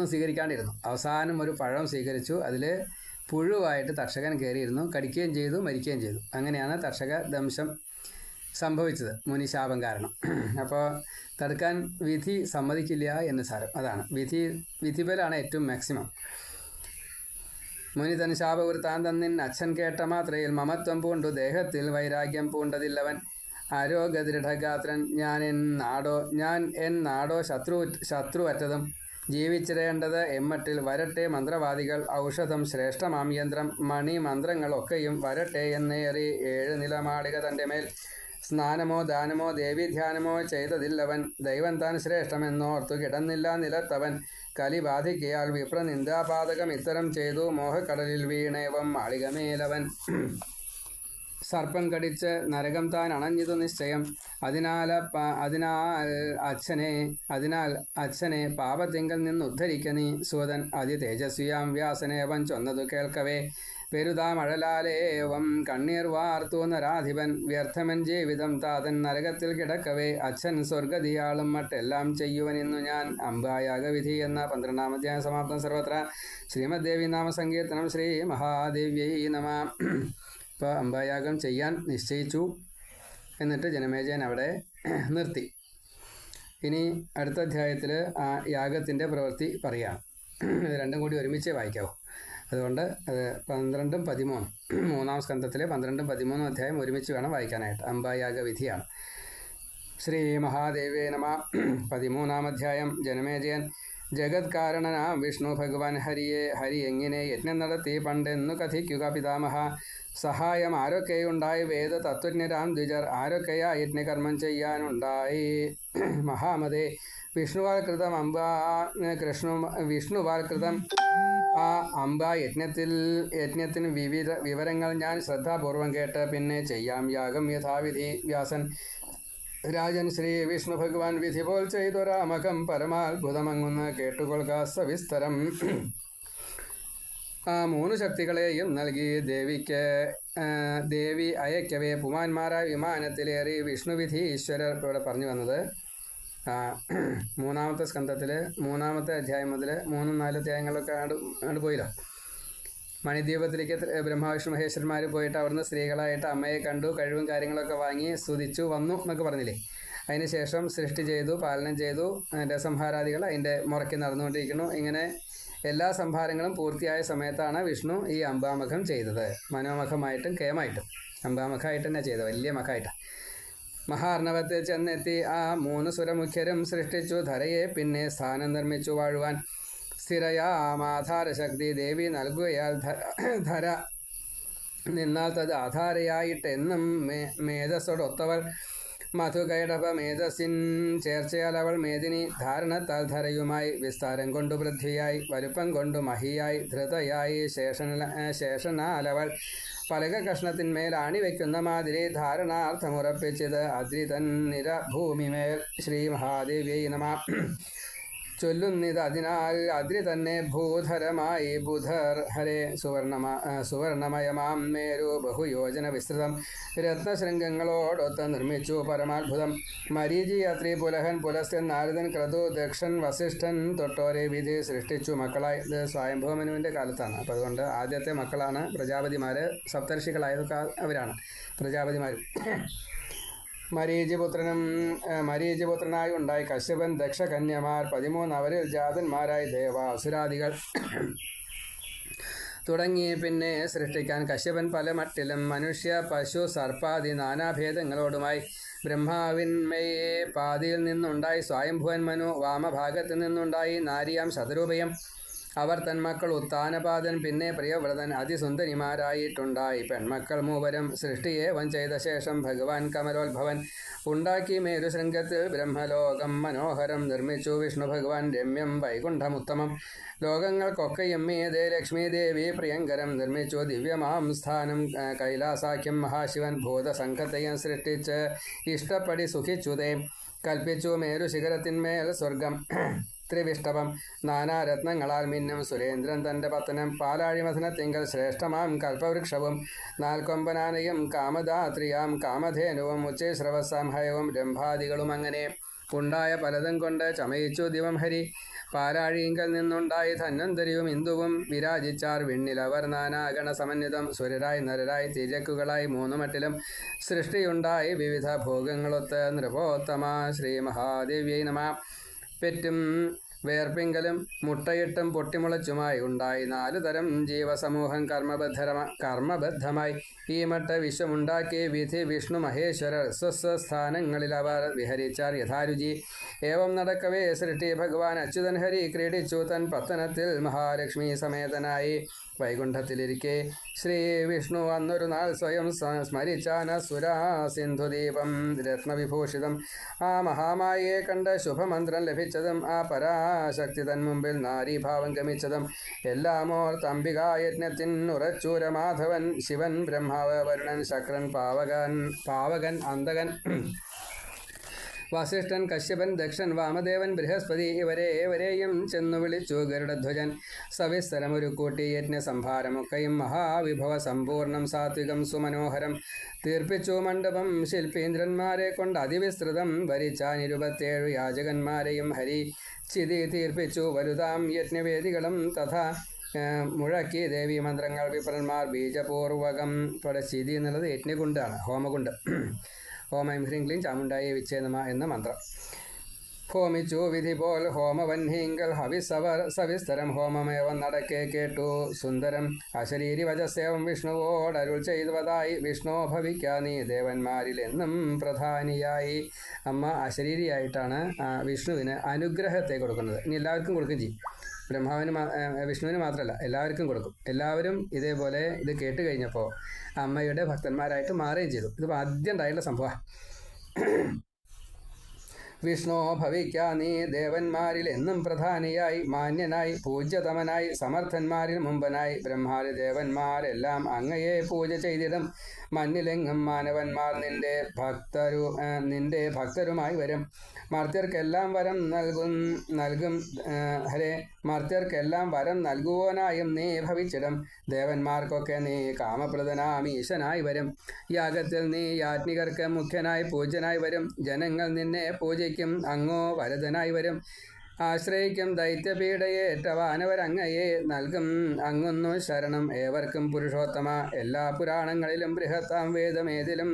സ്വീകരിക്കാണ്ടിരുന്നു. അവസാനം ഒരു പഴം സ്വീകരിച്ചു. അതിൽ പുഴുവായിട്ട് തക്ഷകൻ കയറിയിരുന്നു. കടിക്കുകയും ചെയ്തു, മരിക്കുകയും ചെയ്തു. അങ്ങനെയാണ് തക്ഷക ദംശം സംഭവിച്ചത്, മുനിശാപം കാരണം. അപ്പോൾ തടുക്കാൻ വിധി സമ്മതിക്കില്ല എന്ന് സാരം. അതാണ് വിധിബലാണ് ഏറ്റവും മാക്സിമം. മുനി തൻ ശാപവൃത്താന്തം നിൻ അച്ഛൻ കേട്ട മാത്രയിൽ മമത്വം പൂണ്ടു ദേഹത്തിൽ വൈരാഗ്യം പൂണ്ടതില്ലവൻ. ആരോഗ്യദൃഢഗാത്രൻ ഞാൻ എൻ നാടോ ശത്രുവറ്റതും ജീവിച്ചിടേണ്ടത് എമ്മട്ടിൽ വരട്ടെ മന്ത്രവാദികൾ ഔഷധം ശ്രേഷ്ഠമാം യന്ത്രം മണി മന്ത്രങ്ങളൊക്കെയും വരട്ടെ എന്നേറി 7 നിലമാളിക തൻ്റെ മേൽ. സ്നാനമോ ദാനമോ ദേവീധ്യാനമോ ചെയ്തതില്ലവൻ ദൈവം താൻ ശ്രേഷ്ഠമെന്നോർത്തു കിടന്നില്ല നിലത്തവൻ. കലി ബാധിക്കയാൽ വിപ്രനിന്ദാപാതകം ഇത്തരം ചെയ്തു മോഹക്കടലിൽ വീണേവം മാളികമേലവൻ. സർപ്പം കടിച്ച് നരകം താൻ അണഞ്ഞതു നിശ്ചയം. അതിനാൽ അച്ഛനെ പാപത്തിങ്കൽ നിന്ന് ഉദ്ധരിക്ക നീ. സുവതൻ അതിതേജസ്വിയാം വ്യാസനേവം ചൊന്നതു കേൾക്കവേ പെരുതാമഴലാലേവം കണ്ണീർ വാർത്തു നരാധിപൻ. വ്യർത്ഥമൻ ജീവിതം താതൻ നരകത്തിൽ കിടക്കവേ അച്ഛൻ സ്വർഗതിയാളും മറ്റെല്ലാം ചെയ്യുവനിന്നു ഞാൻ. അംബായാഗവിധി എന്ന 12-ാം അധ്യായം സമാപ്തം. സർവത്ര ശ്രീമദ്ദേവി നാമസങ്കീർത്തനം. ശ്രീ മഹാദേവ്യൈ നമ. ഇപ്പോൾ അംബായാഗം ചെയ്യാൻ നിശ്ചയിച്ചു. എന്നിട്ട് ജനമേജയൻ അവിടെ നിർത്തി. ഇനി അടുത്ത അധ്യായത്തിൽ ആ യാഗത്തിൻ്റെ പ്രവൃത്തി പറയാം. രണ്ടും കൂടി ഒരുമിച്ച് വായിക്കാവൂ. അതുകൊണ്ട് അത് 12ഉം 13ഉം 3-ാം സ്കന്ധത്തിലെ 12ഉം 13ഉം അധ്യായം ഒരുമിച്ച് വേണം വായിക്കാനായിട്ട്. അംബായാഗവിധിയാണ്. ശ്രീ മഹാദേവേ നമ. 13-ാം അധ്യായം. ജനമേജയൻ ജഗത്കാരണനാം വിഷ്ണു ഭഗവാൻ ഹരി എങ്ങനെ യജ്ഞം നടത്തി പണ്ടെന്നു കഥിക്കുക പിതാമഹ. സഹായം ആരൊക്കെയുണ്ടായി വേദ തത്വജ്ഞരാം ദ്വിജർ. ആരൊക്കെയാ യജ്ഞകർമ്മം ചെയ്യാനുണ്ടായി മഹാമതേ. വിഷ്ണുവാൽ കൃതം ആ യജ്ഞത്തിന് വിവിധ വിവരങ്ങൾ ഞാൻ ശ്രദ്ധാപൂർവം കേട്ട് പിന്നെ ചെയ്യാം യാഗം യഥാവിധി. വ്യാസൻ രാജൻ ശ്രീ വിഷ്ണു ഭഗവാൻ വിധി പോൽ ചെയ്തൊരാമകം പരമാത്ഭുതമങ്ങുന്ന് കേട്ടുകൊള്ളുക സവിസ്തരം. ആ 3 ശക്തികളെയും നൽകി ദേവി അയക്കവേ പുമാന്മാരായ വിമാനത്തിലേറി വിഷ്ണുവിധി ഈശ്വരർ. ഇവിടെ പറഞ്ഞു വന്നത് 3-ാമത്തെ സ്കന്ധത്തിൽ 3-ാമത്തെ അധ്യായം മുതൽ 3-4 അധ്യായങ്ങളൊക്കെ അങ്ങോട്ട് പോയില്ലോ. മണിദ്വീപത്തിലേക്ക് ബ്രഹ്മാവിഷ്ണു മഹേശ്വരന്മാർ പോയിട്ട് അവിടുന്ന് സ്ത്രീകളായിട്ട് അമ്മയെ കണ്ടു, കഴിവും കാര്യങ്ങളൊക്കെ വാങ്ങി സ്തുതിച്ചു വന്നു എന്നൊക്കെ പറഞ്ഞില്ലേ. അതിനുശേഷം സൃഷ്ടി ചെയ്തു, പാലനം ചെയ്തു, രസംഹാരാദികൾ അതിൻ്റെ മുറയ്ക്ക് നടന്നുകൊണ്ടിരിക്കുന്നു. ഇങ്ങനെ എല്ലാ സംഹാരങ്ങളും പൂർത്തിയായ സമയത്താണ് വിഷ്ണു ഈ അംബാമഖം ചെയ്തത്. മനോമഖമായിട്ടും കേമായിട്ടും. അംബാമഖമായിട്ട് തന്നെ ചെയ്തത്, വലിയ മഖമായിട്ട്. മഹാർണവത്തിൽ ചെന്നെത്തി ആ 3 സുരമുഖ്യരും സൃഷ്ടിച്ചു ധരയെ പിന്നെ സ്ഥാനം നിർമ്മിച്ചു വാഴുവാൻ. സ്ഥിരയാമാധാരശക്തി ദേവി നൽകുകയാൽ ധര നിന്നാൽ തത് ആധാരയായിട്ടെന്നും മേധസ്സോടൊത്തവൾ. മധുകൈടഭ മേധസ്സിൻ ചേർച്ചയാൽ അവൾ മേദിനി. ധാരണത്താൽ ധരയുമായി, വിസ്താരം കൊണ്ടു പൃഥ്വിയായി, വലുപ്പം കൊണ്ടു മഹിയായി, ധൃതയായി ശേഷനാലവൾ. പലക കഷ്ണത്തിന്മേൽ ആണിവെക്കുന്ന മാതിരി ധാരണാർത്ഥമുറപ്പിച്ചത് അദ്രിതൻ നിര ഭൂമിമേൽ. ശ്രീ മഹാദേവ്യൈ നമ. ചൊല്ലുന്നിത് അതിനാൽ അദ്രി തന്നെ ഭൂധരമായി ബുധർ ഹരേ. സുവർണമയമാം മേരു ബഹുയോജന വിസ്തൃതം രത്നശൃംഗങ്ങളോടൊത്ത് നിർമ്മിച്ചു പരമാത്ഭുതം. മരീചി അത്രി പുലഹൻ പുലസ്ത്യൻ നാരദൻ ക്രതു ദക്ഷൻ വസിഷ്ഠൻ തൊട്ടോരെ വിധി സൃഷ്ടിച്ചു മക്കളായി. ഇത് സ്വയംഭൂമനുവിൻ്റെ കാലത്താണ്. അപ്പോൾ അതുകൊണ്ട് ആദ്യത്തെ മക്കളാണ് പ്രജാപതിമാർ. സപ്തർഷികളായതൊക്കെ അവരാണ് പ്രജാപതിമാർ. മരീചിപുത്രനായി ഉണ്ടായി കശ്യപൻ ദക്ഷകന്യമാർ 13. അവരിൽ ജാതന്മാരായി ദേവാസുരാദികൾ തുടങ്ങി. പിന്നെ സൃഷ്ടിക്കാൻ കശ്യപൻ പല മട്ടിലും മനുഷ്യ പശു സർപ്പാദി നാനാഭേദങ്ങളോടുമായി. ബ്രഹ്മാവിന്മയെ പാതിയിൽ നിന്നുണ്ടായി സ്വയംഭുവൻ മനു. വാമഭാഗത്ത് നിന്നുണ്ടായി നാരിയാം ശതരൂപയം. അവർ തന്മക്കൾ ഉത്താനപാദൻ പിന്നെ പ്രിയവ്രതൻ അതിസുന്ദരിമാരായിട്ടുണ്ടായി പെൺമക്കൾ 3 സൃഷ്ടിയെ വൻ ചെയ്ത ശേഷം ഭഗവാൻ കമലോത്ഭവൻ ഉണ്ടാക്കി മേരുശൃംഗത്തിൽ ബ്രഹ്മലോകം മനോഹരം നിർമ്മിച്ചു വിഷ്ണു ഭഗവാൻ രമ്യം വൈകുണ്ഠമുത്തമം. ലോകങ്ങൾക്കൊക്കെയും മീതെ ലക്ഷ്മി ദേവി പ്രിയങ്കരം നിർമ്മിച്ചു ദിവ്യമാം സ്ഥാനം. കൈലാസാഖ്യം മഹാശിവൻ ഭൂതസംഘത്തെയും സൃഷ്ടിച്ച് ഇഷ്ടപ്പടി സുഖിച്ചുതേ. കൽപ്പിച്ചു മേരുശിഖരത്തിന്മേൽ സ്വർഗം ത്രിവിഷ്ടവം. നാനാരത്നങ്ങളാൽ മിന്നും സുരേന്ദ്രൻ തൻ്റെ പത്തനം. പാലാഴിമഥനത്തിങ്കൽ ശ്രേഷ്ഠമാം കൽപ്പവൃക്ഷവും 4 കൊമ്പനാനയും കാമദാത്രിയാം കാമധേനുവും ഉച്ചൈശ്രവസാം ഹയവും രംഭാദികളും. അങ്ങനെ ഉണ്ടായ പലതും കൊണ്ട് ചമയിച്ചു ദിവം ഹരി. പാലാഴിയിങ്കൽ നിന്നുണ്ടായി ധന്വന്തരിയും ഇന്ദുവും വിരാജിച്ചാർ വിണ്ണിലവർ. നാനാഗണ സമന്വിതം സുരരായി നരരായി തിര്യക്കുകളായി 3 മട്ടിലും സൃഷ്ടിയുണ്ടായി വിവിധ ഭോഗങ്ങളൊത്ത് നൃപോത്തമ. ശ്രീ മഹാദേവ്യൈ നമ. പെറ്റും വേർപ്പിങ്കലും മുട്ടയിട്ടും പൊട്ടിമുളച്ചുമായി ഉണ്ടായി 4 തരം ജീവസമൂഹം കർമ്മബദ്ധമായി. ഈ മട്ട വിശ്വമുണ്ടാക്കി വിധി വിഷ്ണു മഹേശ്വരർ സ്വസ്ഥാനങ്ങളിൽ അവർ വിഹരിച്ചാർ യഥാരുചി. ഏവം നടക്കവേ സൃഷ്ടി ഭഗവാൻ അച്യുതൻ ഹരി ക്രീഡിച്ചു തൻ പത്തനത്തിൽ മഹാലക്ഷ്മി സമേതനായി. വൈകുണ്ഠത്തിലിരിക്കെ ശ്രീ വിഷ്ണു അന്നൊരു നാൾ സ്വയം സ്മരിച്ചാനസുരാ സിന്ധുദീപം രത്നവിഭൂഷിതം ആ മഹാമായയെ കണ്ട് ശുഭമന്ത്രം ലഭിച്ചതും ആ പരാശക്തി തൻ മുമ്പിൽ നാരീഭാവം ഗമിച്ചതും എല്ലാമോർത്ത് അംബികായജ്ഞത്തിൻ ഉറച്ചൂര മാധവൻ ശിവൻ ബ്രഹ്മാവ് വരുണൻ ശക്രൻ പാവകൻ അന്തകൻ വസിഷ്ഠൻ കശ്യപൻ ദക്ഷൻ വാമദേവൻ ബൃഹസ്പതി ഇവരെയും ചെന്നു വിളിച്ചു ഗരുഡധ്വജൻ സവിസ്തരമൊരു കൂട്ടി യജ്ഞസംഭാരമൊക്കെയും മഹാവിഭവ സമ്പൂർണം സാത്വികം സുമനോഹരം തീർപ്പിച്ചു മണ്ഡപം ശില്പീന്ദ്രന്മാരെ കൊണ്ട് അതിവിസ്തൃതം ഭരിച്ചാൻ 27 യാചകന്മാരെയും ഹരി ചിതി തീർപ്പിച്ചു വലുതാം യജ്ഞവേദികളും തഥാ മുഴക്കി ദേവീ മന്ത്രങ്ങൾ വിപ്രന്മാർ ബീജപൂർവകം ഇവിടെ ചിതി എന്നുള്ളത് യജ്ഞകുണ്ടാണ് ഹോമകുണ്ട് ഹോമം ഹ്രീം ക്ലീം ചാമുണ്ടായി വിച്ഛേദമ എന്ന മന്ത്രം ഹോമിച്ചു വിധി പോൽ ഹോമവൻഹീങ്കൽ സവിസ്തരം ഹോമമേവം നടക്കെ കേട്ടു സുന്ദരം അശരീരി വചസ്സേവം വിഷ്ണുവോടരുൾ ചെയ്തുവതായി വിഷ്ണു ഭവിക്കാ നീ ദേവന്മാരിൽ എന്നും പ്രധാനിയായി. അമ്മ അശരീരിയായിട്ടാണ് വിഷ്ണുവിന് അനുഗ്രഹത്തെ കൊടുക്കുന്നത്. ഇനി എല്ലാവർക്കും കൊടുക്കുകയും ചെയ്യും. വിഷ്ണുവിന് മാത്രമല്ല എല്ലാവർക്കും കൊടുക്കും. എല്ലാവരും ഇതേപോലെ ഇത് കേട്ട് കഴിഞ്ഞപ്പോൾ അമ്മയുടെ ഭക്തന്മാരായിട്ട് മാറുകയും ചെയ്തു. ഇതിപ്പോൾ ആദ്യം ഉണ്ടായിട്ടുള്ള സംഭവം. വിഷ്ണു ഭവിക്കാ നീ ദേവന്മാരിൽ എന്നും പ്രധാനിയായി മാന്യനായി പൂജ്യതമനായി സമർത്ഥന്മാരിൽ മുമ്പനായി ബ്രഹ്മാരി ദേവന്മാരെല്ലാം അങ്ങയെ പൂജ ചെയ്തിടും. മണ്ണിലെങ്ങും മാനവന്മാർ നിന്റെ ഭക്തരുമായി വരും. മർത്യർക്കെല്ലാം വരം നൽകും ഹരേ മർത്യർക്കെല്ലാം വരം നൽകുവാനായും നീ ഭവിച്ചിടും. ദേവന്മാർക്കൊക്കെ നീ കാമപ്രദനാം ഈശനായി വരും. യാഗത്തിൽ നീ യാജ്ഞികർക്ക് മുഖ്യനായി പൂജ്യനായി വരും. ജനങ്ങൾ നിന്നെ പൂജിക്കും, അങ്ങോ വരദനായി വരും. ആശ്രയിക്കും ദൈത്യപീഡയേറ്റ വാനവരങ്ങയെ നൽകും അങ്ങൊന്നു ശരണം ഏവർക്കും പുരുഷോത്തമ. എല്ലാ പുരാണങ്ങളിലും ബൃഹത്താം വേദമേതിലും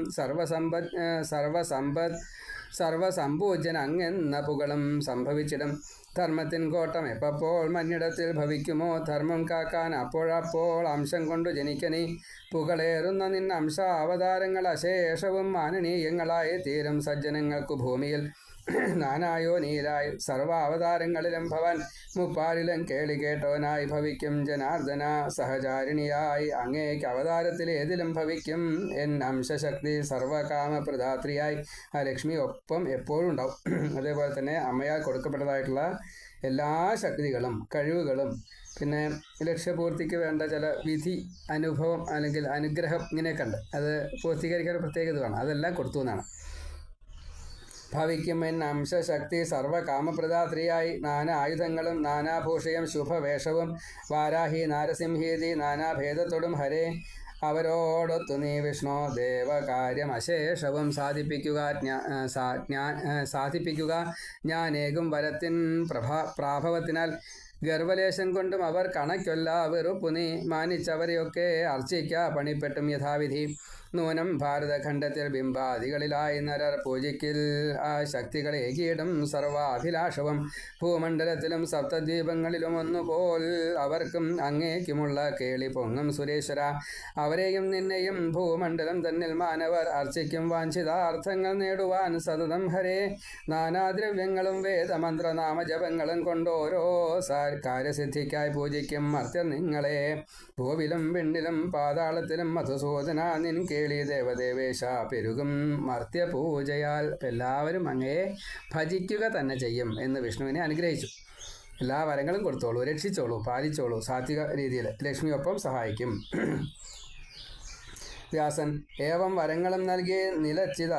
സർവസമ്പൂജ്യൻ അങ്ങെന്ന പുകളും സംഭവിച്ചിടും. ധർമ്മത്തിൻ കോട്ടം എപ്പോൾ മഞ്ഞിടത്തിൽ ഭവിക്കുമോ ധർമ്മം കാക്കാൻ അപ്പോഴപ്പോൾ അംശം കൊണ്ടു ജനിക്കനീ. പുകളേറുന്ന നിൻ അംശാവതാരങ്ങൾ അശേഷവും മാനനീയങ്ങളായി തീരും സജ്ജനങ്ങൾക്കു ഭൂമിയിൽ. നാനായോ നീലായി സർവാവതാരങ്ങളിലും ഭവൻ മുപ്പാരിലും കേളി കേട്ടവനായി ഭവിക്കും. ജനാർദ്ദന സഹചാരിണിയായി അങ്ങേക്ക് അവതാരത്തിൽ ഏതിലും ഭവിക്കും. എൻ അംശശക്തി സർവകാമപ്രദാത്രിയായി ആ ലക്ഷ്മി ഒപ്പം എപ്പോഴും ഉണ്ടാവും. അതേപോലെ തന്നെ അമ്മയാൽ കൊടുക്കപ്പെട്ടതായിട്ടുള്ള എല്ലാ ശക്തികളും കഴിവുകളും പിന്നെ ലക്ഷ്യപൂർത്തിക്ക് വേണ്ട ചില വിധി അനുഭവം അല്ലെങ്കിൽ അനുഗ്രഹം ഇങ്ങനെയൊക്കെ ഉണ്ട്. അത് പൂർത്തീകരിക്കാൻ പ്രത്യേകത വേണം. അതെല്ലാം കൊടുത്തു എന്നാണ്. ഭവിക്കും എൻ അംശശക്തി സർവകാമപ്രദാത്രിയായി നാനാ ആയുധങ്ങളും നാനാഭൂഷയും ശുഭവേഷവും വാരാഹി നാരസിംഹീതി നാനാഭേദത്തോടും ഹരേ. അവരോടൊത്തു നീ വിഷ്ണു ദേവകാര്യം അശേഷവും സാധിപ്പിക്കുക ഞാനേകും വരത്തിൻ പ്രാഭവത്തിനാൽ. ഗർവലേശം കൊണ്ടും അവർ കണക്കൊല്ല വെറുപ്പു നീ മാനിച്ചവരെയൊക്കെ അർച്ചിക്ക പണിപ്പെട്ടും യഥാവിധി. നൂനം ഭാരതഖണ്ഡത്തിൽ ബിംബാദികളിലായി നരർ പൂജിക്കിൽ ആ ശക്തികളെ ഏകീടും സർവാഭിലാഷവും. ഭൂമണ്ഡലത്തിലും സപ്തദ്വീപങ്ങളിലും ഒന്നുപോൽ അവർക്കും അങ്ങേക്കുമുള്ള കേളി പൊങ്ങും സുരേശ്വര. അവരെയും നിന്നെയും ഭൂമണ്ഡലം തന്നിൽ മാനവർ അർച്ചിക്കും വാഞ്ചിതാർത്ഥങ്ങൾ നേടുവാൻ സതതം ഹരേ. നാനാദ്രവ്യങ്ങളും വേദമന്ത്രനാമജപങ്ങളും കൊണ്ടോരോ കാര്യസിദ്ധിക്കായി പൂജിക്കും മർത്യർ നിങ്ങളെ. ഭൂവിലും വിണ്ണിലും പാതാളത്തിലും മധുസൂദന നിൻ കേളി ദേവദേവേശ പെരുകും മർത്യപൂജയാൽ. എല്ലാവരും അങ്ങയെ ഭജിക്കുക തന്നെ ചെയ്യും എന്ന് വിഷ്ണുവിനെ അനുഗ്രഹിച്ചു. എല്ലാ വരങ്ങളും കൊടുത്തോളൂ, രക്ഷിച്ചോളൂ, പാലിച്ചോളൂ. സാത്വിക രീതിയിൽ ലക്ഷ്മിയൊപ്പം സഹായിക്കും. വ്യാസൻ ഏവം വരങ്ങളും നൽകി നിലച്ചിത്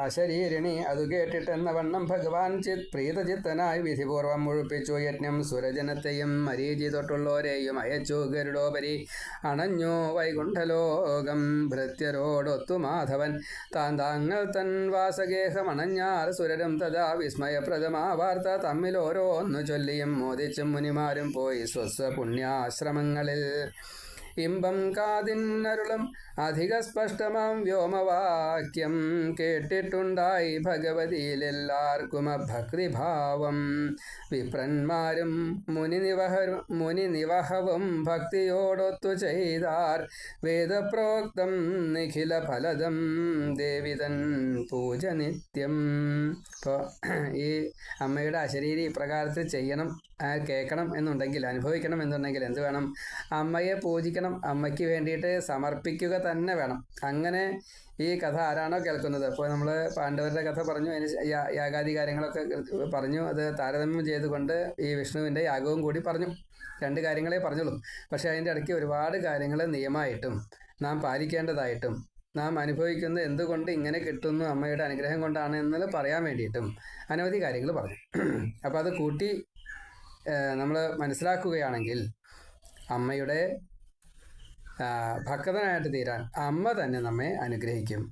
അശരീരിണി അതു കേട്ടിട്ടെന്ന വണ്ണം ഭഗവാൻ പ്രീതചിത്തനായി വിധിപൂർവം മുഴുപ്പിച്ചു യജ്ഞം. സുരജനത്തെയും മരീചി തൊട്ടുള്ളവരെയും അയച്ചു ഗരുഡോപരി. അണഞ്ഞു വൈകുണ്ഠലോകം ഭൃത്യരോടൊത്തു മാധവൻ. താങ്കൾ തൻ വാസഗേഹമണഞ്ഞാർ സുരരും തഥാ വിസ്മയപ്രദമാ വാർത്ത തമ്മിലോരോന്നു ചൊല്ലിയും മോദിച്ചും മുനിമാരും പോയി സ്വസ്വ പുണ്യാശ്രമങ്ങളിൽ. ഇമ്പം കാതിന്നരുളും അധിക സ്പഷ്ടമാം വ്യോമവാക്യം കേട്ടിട്ടുണ്ടായി ഭഗവതിയിലെല്ലാവർക്കും ഭക്തിഭാവം. വിപ്രന്മാരും മുനിനിവഹവും ഭക്തിയോടൊത്തു ചെയ്താർ വേദപ്രോക്തം നിഖില ഫലദം ദേവിതൻ പൂജ നിത്യം. ഇപ്പോൾ ഈ അമ്മയുടെ അശരീരി ഇപ്രകാരത്തിൽ ചെയ്യണം, കേൾക്കണം എന്നുണ്ടെങ്കിൽ, അനുഭവിക്കണം എന്നുണ്ടെങ്കിൽ എന്ത് വേണം? അമ്മയെ പൂജിക്കണം, അമ്മയ്ക്ക് വേണ്ടിയിട്ട് സമർപ്പിക്കുക തന്നെ വേണം. അങ്ങനെ ഈ കഥ ആരാണോ കേൾക്കുന്നത്, അപ്പോൾ നമ്മൾ പാണ്ഡവരുടെ കഥ പറഞ്ഞു, അതിന് യാഗാദി കാര്യങ്ങളൊക്കെ പറഞ്ഞു, അത് താരതമ്യം ചെയ്തുകൊണ്ട് ഈ വിഷ്ണുവിൻ്റെ യാഗവും കൂടി പറഞ്ഞു. 2 കാര്യങ്ങളെ പറഞ്ഞുള്ളൂ. പക്ഷേ അതിൻ്റെ ഇടയ്ക്ക് ഒരുപാട് കാര്യങ്ങൾ നിയമമായിട്ടും നാം പാലിക്കേണ്ടതായിട്ടും നാം അനുഭവിക്കുന്നത് എന്തുകൊണ്ട് ഇങ്ങനെ കിട്ടുന്നു, അമ്മയുടെ അനുഗ്രഹം കൊണ്ടാണ് എന്നത് പറയാൻ വേണ്ടിയിട്ടും അനവധി കാര്യങ്ങൾ പറഞ്ഞു. അപ്പോൾ അത് കൂട്ടി നമ്മൾ മനസ്സിലാക്കുകയാണെങ്കിൽ അമ്മയുടെ ഭക്തനായിട്ട് തീരാൻ അമ്മ തന്നെ നമ്മെ അനുഗ്രഹിക്കും.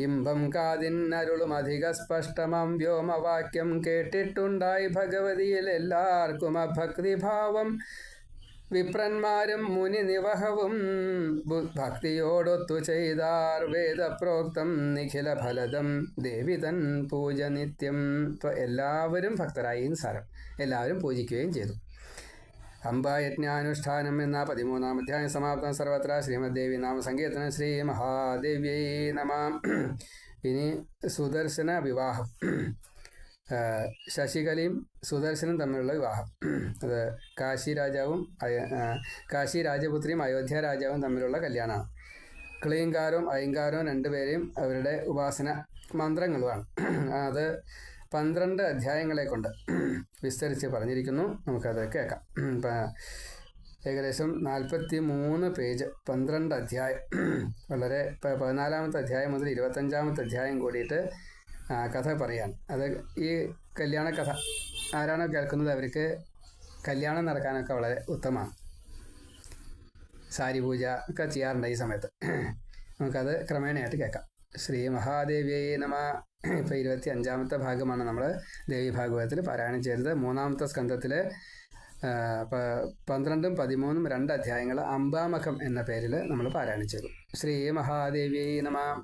ഇമ്പം കാതിന്നരുളും അധിക സ്പഷ്ടമാം വ്യോമവാക്യം കേട്ടിട്ടുണ്ടായി ഭഗവതിയിൽ എല്ലാവർക്കും ഭക്തിഭാവം. വിപ്രന്മാരും മുനിനിവഹവും ഭക്തിയോടൊത്തു ചെയ്താർ വേദപ്രോക്തം നിഖില ഫലദം ദേവിതൻ പൂജ നിത്യം. ഇപ്പോൾ എല്ലാവരും ഭക്തരായി സാരം, എല്ലാവരും പൂജിക്കുകയും ചെയ്തു. അംബായജ്ഞാനുഷ്ഠാനം എന്ന 13-ാം അധ്യായം സമാപ്തം. സർവത്ര ശ്രീമദ്ദേവി നാമ സങ്കീർത്തനം. ശ്രീ മഹാദേവ്യൈ നമഃ. ഇനി സുദർശന വിവാഹം, ശശികലയും സുദർശനും തമ്മിലുള്ള വിവാഹം. അത് കാശി രാജപുത്രിയും അയോധ്യ രാജാവും തമ്മിലുള്ള കല്യാണമാണ്. ക്ലീങ്കാരവും അയങ്കാരവും 2 പേരെയും അവരുടെ ഉപാസന മന്ത്രങ്ങളുമാണ്. അത് 12 അധ്യായങ്ങളെ കൊണ്ട് വിസ്തരിച്ച് പറഞ്ഞിരിക്കുന്നു. നമുക്കത് കേൾക്കാം. ഏകദേശം 43 പേജ്, 12 അധ്യായം. വളരെ 14-ാമത്തെ അധ്യായം മുതൽ 25-ാമത്തെ അധ്യായം കൂടിയിട്ട് കഥ പറയാൻ. അത് ഈ കല്യാണ കഥ ആരാണോ കേൾക്കുന്നത് അവർക്ക് കല്യാണം നടക്കാനൊക്കെ വളരെ ഉത്തമമാണ്. സാരി പൂജ ഒക്കെ ചെയ്യാറുണ്ട് ഈ സമയത്ത്. നമുക്കത് ക്രമേണയായിട്ട് കേൾക്കാം. ശ്രീ മഹാദേവിയെ നമഃ. ഇപ്പോൾ 25-ാമത്തെ ഭാഗമാണ് നമ്മൾ ദേവി ഭാഗവതത്തിൽ പാരായണം ചെയ്തത്. 3-ാമത്തെ സ്കന്ധത്തിൽ 12-ഉം 13-ഉം 2 അധ്യായങ്ങൾ അംബാമഖം എന്ന പേരിൽ നമ്മൾ പാരായണം ചെയ്തു. ശ്രീ മഹാദേവിയെ നമഃ.